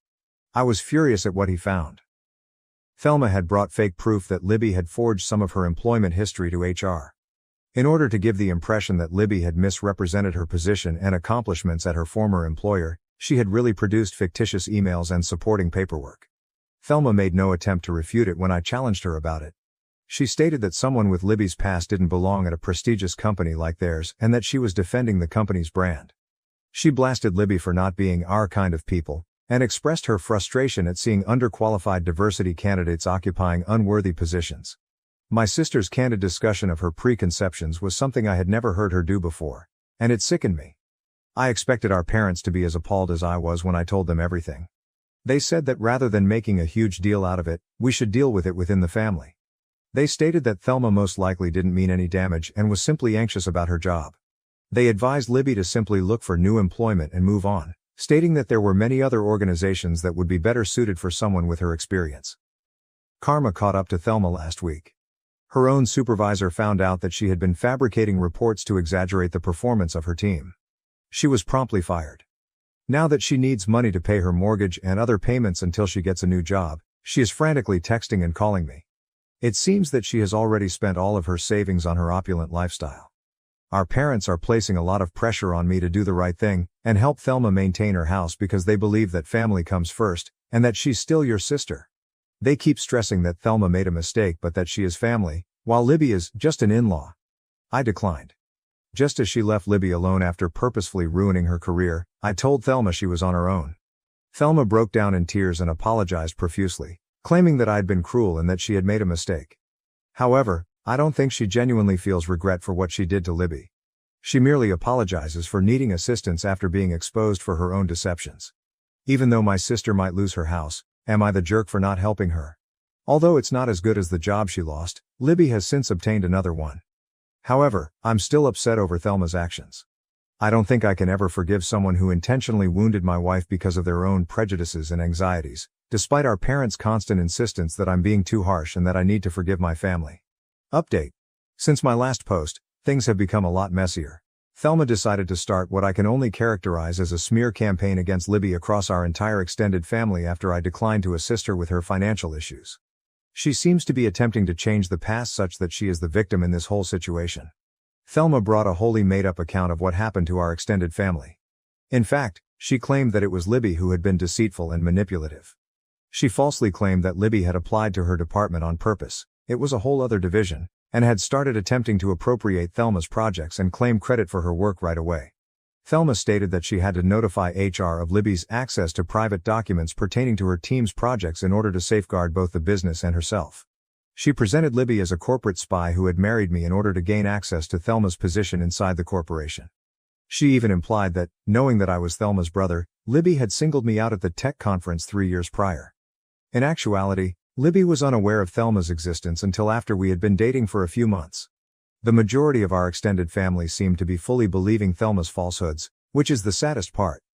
I was furious at what he found. Thelma had brought fake proof that Libby had forged some of her employment history to HR. In order to give the impression that Libby had misrepresented her position and accomplishments at her former employer, she had really produced fictitious emails and supporting paperwork. Thelma made no attempt to refute it when I challenged her about it. She stated that someone with Libby's past didn't belong at a prestigious company like theirs and that she was defending the company's brand. She blasted Libby for not being our kind of people, and expressed her frustration at seeing underqualified diversity candidates occupying unworthy positions. My sister's candid discussion of her preconceptions was something I had never heard her do before, and it sickened me. I expected our parents to be as appalled as I was when I told them everything. They said that rather than making a huge deal out of it, we should deal with it within the family. They stated that Thelma most likely didn't mean any damage and was simply anxious about her job. They advised Libby to simply look for new employment and move on, stating that there were many other organizations that would be better suited for someone with her experience. Karma caught up to Thelma last week. Her own supervisor found out that she had been fabricating reports to exaggerate the performance of her team. She was promptly fired. Now that she needs money to pay her mortgage and other payments until she gets a new job, she is frantically texting and calling me. It seems that she has already spent all of her savings on her opulent lifestyle. Our parents are placing a lot of pressure on me to do the right thing and help Thelma maintain her house because they believe that family comes first and that she's still your sister. They keep stressing that Thelma made a mistake but that she is family, while Libby is just an in-law. I declined. Just as she left Libby alone after purposefully ruining her career, I told Thelma she was on her own. Thelma broke down in tears and apologized profusely, claiming that I'd been cruel and that she had made a mistake. However, I don't think she genuinely feels regret for what she did to Libby. She merely apologizes for needing assistance after being exposed for her own deceptions. Even though my sister might lose her house, am I the jerk for not helping her? Although it's not as good as the job she lost, Libby has since obtained another one. However, I'm still upset over Thelma's actions. I don't think I can ever forgive someone who intentionally wounded my wife because of their own prejudices and anxieties, despite our parents' constant insistence that I'm being too harsh and that I need to forgive my family. Update. Since my last post, things have become a lot messier. Thelma decided to start what I can only characterize as a smear campaign against Libby across our entire extended family after I declined to assist her with her financial issues. She seems to be attempting to change the past such that she is the victim in this whole situation. Thelma brought a wholly made-up account of what happened to our extended family. In fact, she claimed that it was Libby who had been deceitful and manipulative. She falsely claimed that Libby had applied to her department on purpose, it was a whole other division, and had started attempting to appropriate Thelma's projects and claim credit for her work right away. Thelma stated that she had to notify HR of Libby's access to private documents pertaining to her team's projects in order to safeguard both the business and herself. She presented Libby as a corporate spy who had married me in order to gain access to Thelma's position inside the corporation. She even implied that, knowing that I was Thelma's brother, Libby had singled me out at the tech conference 3 years prior. In actuality, Libby was unaware of Thelma's existence until after we had been dating for a few months. The majority of our extended family seemed to be fully believing Thelma's falsehoods, which is the saddest part.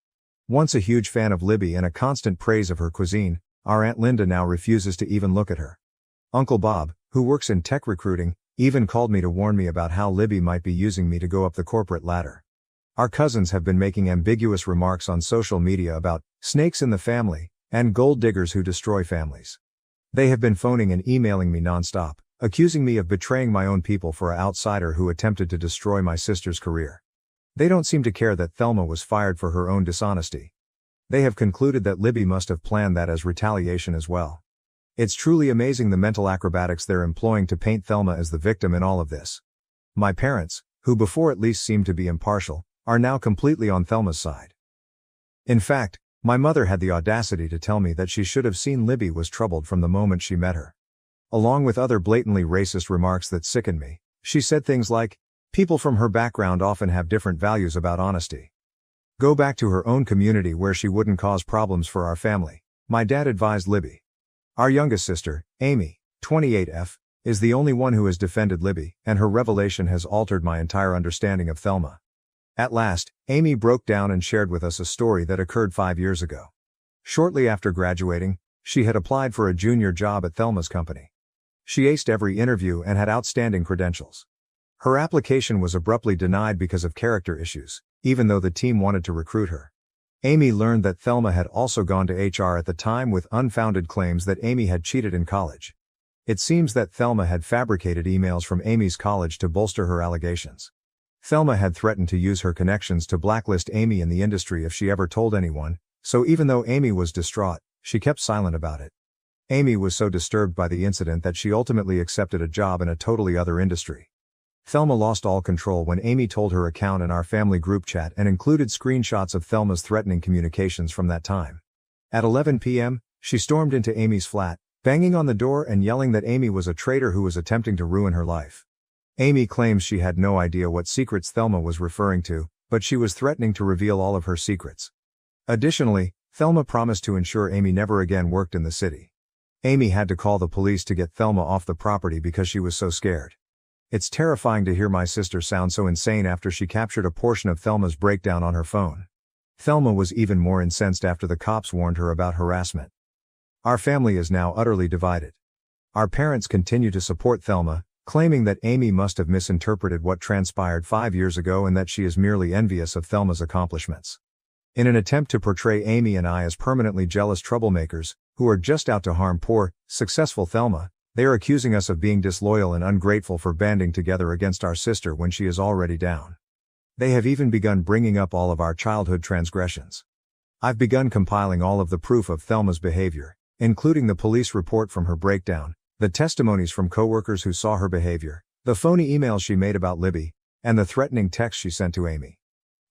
Once a huge fan of Libby and a constant praise of her cuisine, our Aunt Linda now refuses to even look at her. Uncle Bob, who works in tech recruiting, even called me to warn me about how Libby might be using me to go up the corporate ladder. Our cousins have been making ambiguous remarks on social media about snakes in the family and gold diggers who destroy families. They have been phoning and emailing me nonstop, accusing me of betraying my own people for an outsider who attempted to destroy my sister's career. They don't seem to care that Thelma was fired for her own dishonesty. They have concluded that Libby must have planned that as retaliation as well. It's truly amazing the mental acrobatics they're employing to paint Thelma as the victim in all of this. My parents, who before at least seemed to be impartial, are now completely on Thelma's side. In fact, my mother had the audacity to tell me that she should have seen Libby was troubled from the moment she met her. Along with other blatantly racist remarks that sickened me, she said things like, people from her background often have different values about honesty. Go back to her own community where she wouldn't cause problems for our family, my dad advised Libby. Our youngest sister, Amy, 28F, is the only one who has defended Libby, and her revelation has altered my entire understanding of Thelma. At last, Amy broke down and shared with us a story that occurred 5 years ago. Shortly after graduating, she had applied for a junior job at Thelma's company. She aced every interview and had outstanding credentials. Her application was abruptly denied because of character issues, even though the team wanted to recruit her. Amy learned that Thelma had also gone to HR at the time with unfounded claims that Amy had cheated in college. It seems that Thelma had fabricated emails from Amy's college to bolster her allegations. Thelma had threatened to use her connections to blacklist Amy in the industry if she ever told anyone, so even though Amy was distraught, she kept silent about it. Amy was so disturbed by the incident that she ultimately accepted a job in a totally other industry. Thelma lost all control when Amy told her account in our family group chat and included screenshots of Thelma's threatening communications from that time. At 11 p.m., she stormed into Amy's flat, banging on the door and yelling that Amy was a traitor who was attempting to ruin her life. Amy claims she had no idea what secrets Thelma was referring to, but she was threatening to reveal all of her secrets. Additionally, Thelma promised to ensure Amy never again worked in the city. Amy had to call the police to get Thelma off the property because she was so scared. It's terrifying to hear my sister sound so insane after she captured a portion of Thelma's breakdown on her phone. Thelma was even more incensed after the cops warned her about harassment. Our family is now utterly divided. Our parents continue to support Thelma, claiming that Amy must have misinterpreted what transpired 5 years ago and that she is merely envious of Thelma's accomplishments. In an attempt to portray Amy and I as permanently jealous troublemakers, who are just out to harm poor, successful Thelma, they are accusing us of being disloyal and ungrateful for banding together against our sister when she is already down. They have even begun bringing up all of our childhood transgressions. I've begun compiling all of the proof of Thelma's behavior, including the police report from her breakdown, the testimonies from coworkers who saw her behavior, the phony emails she made about Libby, and the threatening text she sent to Amy.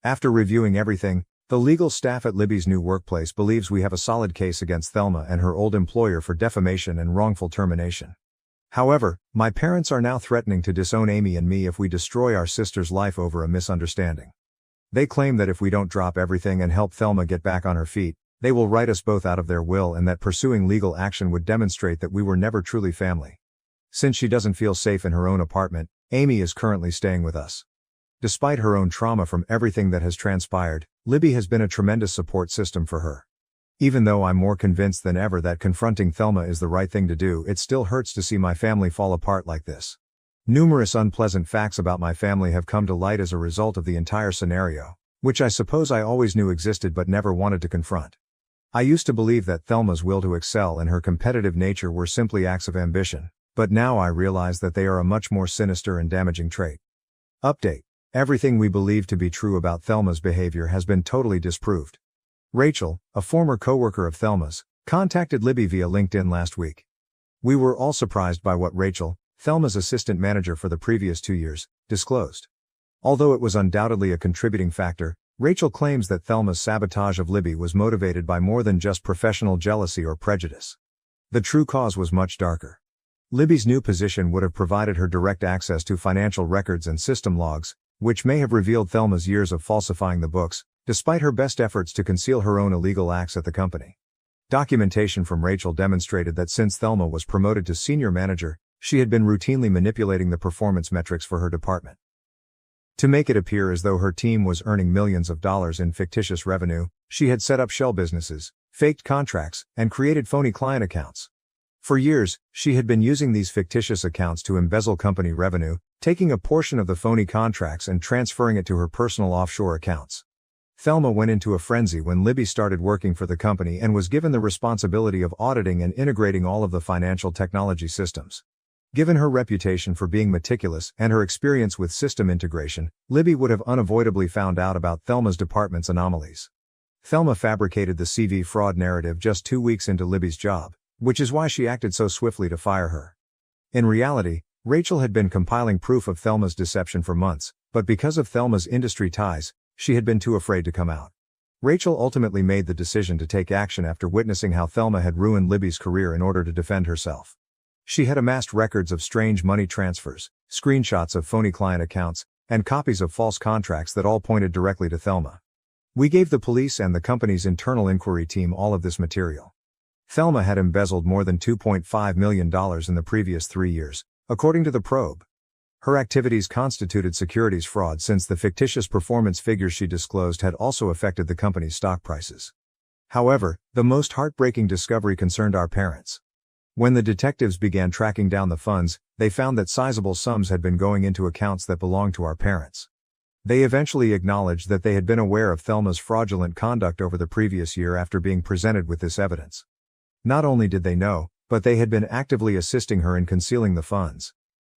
After reviewing everything, the legal staff at Libby's new workplace believes we have a solid case against Thelma and her old employer for defamation and wrongful termination. However, my parents are now threatening to disown Amy and me if we destroy our sister's life over a misunderstanding. They claim that if we don't drop everything and help Thelma get back on her feet, they will write us both out of their will and that pursuing legal action would demonstrate that we were never truly family. Since she doesn't feel safe in her own apartment, Amy is currently staying with us. Despite her own trauma from everything that has transpired, Libby has been a tremendous support system for her. Even though I'm more convinced than ever that confronting Thelma is the right thing to do, it still hurts to see my family fall apart like this. Numerous unpleasant facts about my family have come to light as a result of the entire scenario, which I suppose I always knew existed but never wanted to confront. I used to believe that Thelma's will to excel and her competitive nature were simply acts of ambition, but now I realize that they are a much more sinister and damaging trait. Update. Everything we believed to be true about Thelma's behavior has been totally disproved. Rachel, a former coworker of Thelma's, contacted Libby via LinkedIn last week. We were all surprised by what Rachel, Thelma's assistant manager for the previous 2 years, disclosed. Although it was undoubtedly a contributing factor, Rachel claims that Thelma's sabotage of Libby was motivated by more than just professional jealousy or prejudice. The true cause was much darker. Libby's new position would have provided her direct access to financial records and system logs, which may have revealed Thelma's years of falsifying the books, despite her best efforts to conceal her own illegal acts at the company. Documentation from Rachel demonstrated that since Thelma was promoted to senior manager, she had been routinely manipulating the performance metrics for her department. To make it appear as though her team was earning millions of dollars in fictitious revenue, she had set up shell businesses, faked contracts, and created phony client accounts. For years, she had been using these fictitious accounts to embezzle company revenue, taking a portion of the phony contracts and transferring it to her personal offshore accounts. Thelma went into a frenzy when Libby started working for the company and was given the responsibility of auditing and integrating all of the financial technology systems. Given her reputation for being meticulous and her experience with system integration, Libby would have unavoidably found out about Thelma's department's anomalies. Thelma fabricated the CV fraud narrative just 2 weeks into Libby's job, which is why she acted so swiftly to fire her. In reality, Rachel had been compiling proof of Thelma's deception for months, but because of Thelma's industry ties, she had been too afraid to come out. Rachel ultimately made the decision to take action after witnessing how Thelma had ruined Libby's career in order to defend herself. She had amassed records of strange money transfers, screenshots of phony client accounts, and copies of false contracts that all pointed directly to Thelma. We gave the police and the company's internal inquiry team all of this material. Thelma had embezzled more than $2.5 million in the previous 3 years, according to the probe. Her activities constituted securities fraud since the fictitious performance figures she disclosed had also affected the company's stock prices. However, the most heartbreaking discovery concerned our parents. When the detectives began tracking down the funds, they found that sizable sums had been going into accounts that belonged to our parents. They eventually acknowledged that they had been aware of Thelma's fraudulent conduct over the previous year after being presented with this evidence. Not only did they know, but they had been actively assisting her in concealing the funds.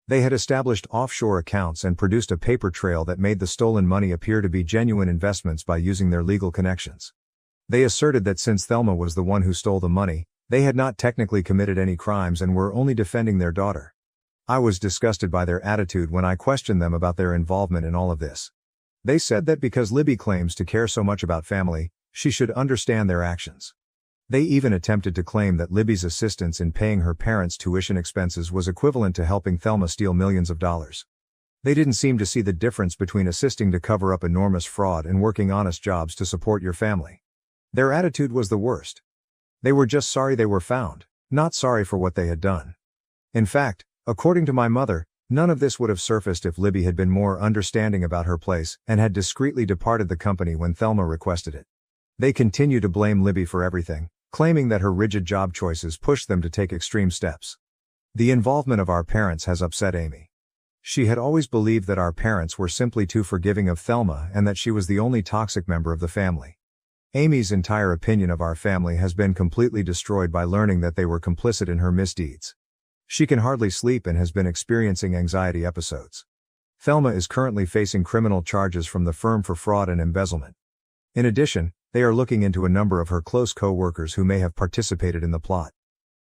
They had established offshore accounts and produced a paper trail that made the stolen money appear to be genuine investments by using their legal connections. They asserted that since Thelma was the one who stole the money, they had not technically committed any crimes and were only defending their daughter. I was disgusted by their attitude when I questioned them about their involvement in all of this. They said that because Libby claims to care so much about family, she should understand their actions. They even attempted to claim that Libby's assistance in paying her parents' tuition expenses was equivalent to helping Thelma steal millions of dollars. They didn't seem to see the difference between assisting to cover up enormous fraud and working honest jobs to support your family. Their attitude was the worst. They were just sorry they were found, not sorry for what they had done. In fact, according to my mother, none of this would have surfaced if Libby had been more understanding about her place and had discreetly departed the company when Thelma requested it. They continue to blame Libby for everything, claiming that her rigid job choices pushed them to take extreme steps. The involvement of our parents has upset Amy. She had always believed that our parents were simply too forgiving of Thelma and that she was the only toxic member of the family. Amy's entire opinion of our family has been completely destroyed by learning that they were complicit in her misdeeds. She can hardly sleep and has been experiencing anxiety episodes. Thelma is currently facing criminal charges from the firm for fraud and embezzlement. In addition, they are looking into a number of her close co-workers who may have participated in the plot.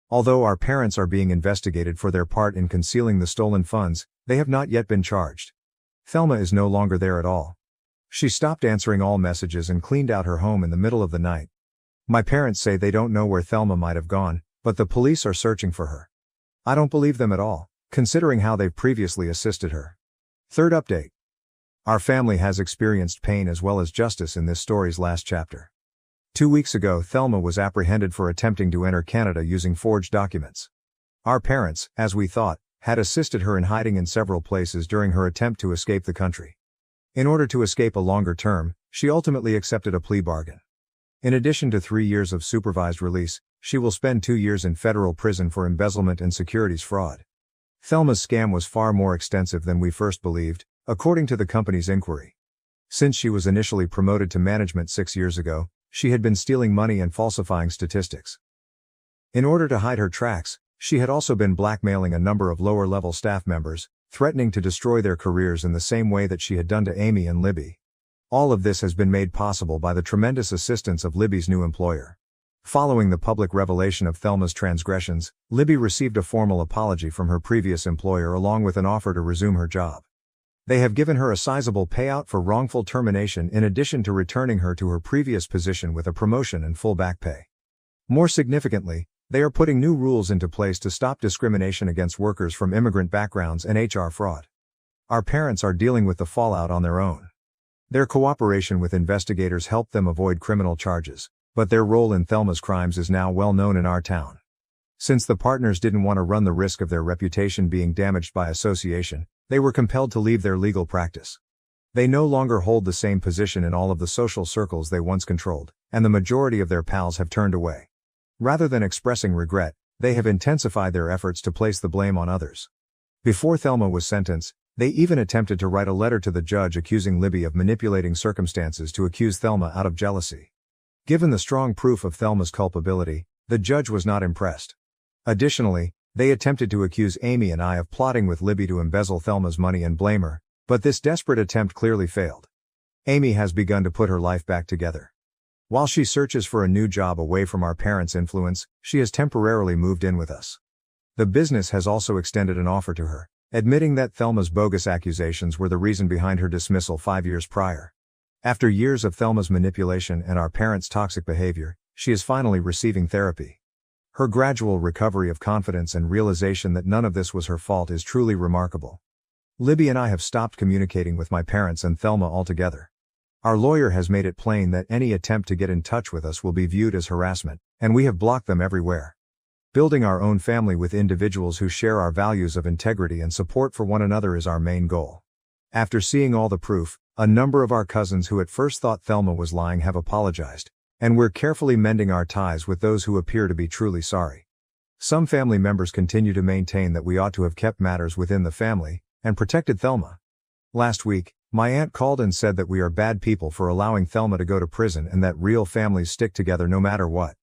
Although our parents are being investigated for their part in concealing the stolen funds, they have not yet been charged. Thelma is no longer there at all. She stopped answering all messages and cleaned out her home in the middle of the night. My parents say they don't know where Thelma might have gone, but the police are searching for her. I don't believe them at all, considering how they've previously assisted her. Third update. Our family has experienced pain as well as justice in this story's last chapter. 2 weeks ago, Thelma was apprehended for attempting to enter Canada using forged documents. Our parents, as we thought, had assisted her in hiding in several places during her attempt to escape the country. In order to escape a longer term, she ultimately accepted a plea bargain. In addition to 3 years of supervised release, she will spend 2 years in federal prison for embezzlement and securities fraud. Thelma's scam was far more extensive than we first believed, according to the company's inquiry. Since she was initially promoted to management 6 years ago, she had been stealing money and falsifying statistics. In order to hide her tracks, she had also been blackmailing a number of lower-level staff members, threatening to destroy their careers in the same way that she had done to Amy and Libby. All of this has been made possible by the tremendous assistance of Libby's new employer. Following the public revelation of Thelma's transgressions, Libby received a formal apology from her previous employer along with an offer to resume her job. They have given her a sizable payout for wrongful termination in addition to returning her to her previous position with a promotion and full back pay. More significantly, they are putting new rules into place to stop discrimination against workers from immigrant backgrounds and HR fraud. Our parents are dealing with the fallout on their own. Their cooperation with investigators helped them avoid criminal charges, but their role in Thelma's crimes is now well known in our town. Since the partners didn't want to run the risk of their reputation being damaged by association, they were compelled to leave their legal practice. They no longer hold the same position in all of the social circles they once controlled, and the majority of their pals have turned away. Rather than expressing regret, they have intensified their efforts to place the blame on others. Before Thelma was sentenced, they even attempted to write a letter to the judge accusing Libby of manipulating circumstances to accuse Thelma out of jealousy. Given the strong proof of Thelma's culpability, the judge was not impressed. Additionally, they attempted to accuse Amy and I of plotting with Libby to embezzle Thelma's money and blame her, but this desperate attempt clearly failed. Amy has begun to put her life back together. While she searches for a new job away from our parents' influence, she has temporarily moved in with us. The business has also extended an offer to her, admitting that Thelma's bogus accusations were the reason behind her dismissal 5 years prior. After years of Thelma's manipulation and our parents' toxic behavior, she is finally receiving therapy. Her gradual recovery of confidence and realization that none of this was her fault is truly remarkable. Libby and I have stopped communicating with my parents and Thelma altogether. Our lawyer has made it plain that any attempt to get in touch with us will be viewed as harassment, and we have blocked them everywhere. Building our own family with individuals who share our values of integrity and support for one another is our main goal. After seeing all the proof, a number of our cousins who at first thought Thelma was lying have apologized, and we're carefully mending our ties with those who appear to be truly sorry. Some family members continue to maintain that we ought to have kept matters within the family and protected Thelma. Last week, my aunt called and said that we are bad people for allowing Thelma to go to prison and that real families stick together no matter what.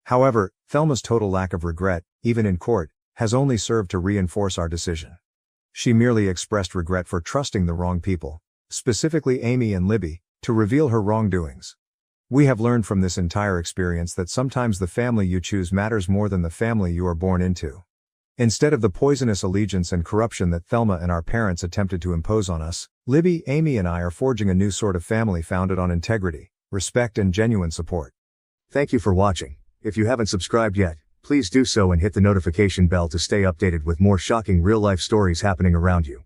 However, Thelma's total lack of regret, even in court, has only served to reinforce our decision. She merely expressed regret for trusting the wrong people, specifically Amy and Libby, to reveal her wrongdoings. We have learned from this entire experience that sometimes the family you choose matters more than the family you are born into. Instead of the poisonous allegiance and corruption that Thelma and our parents attempted to impose on us, Libby, Amy and I are forging a new sort of family founded on integrity, respect and genuine support. Thank you for watching. If you haven't subscribed yet, please do so and hit the notification bell to stay updated with more shocking real-life stories happening around you.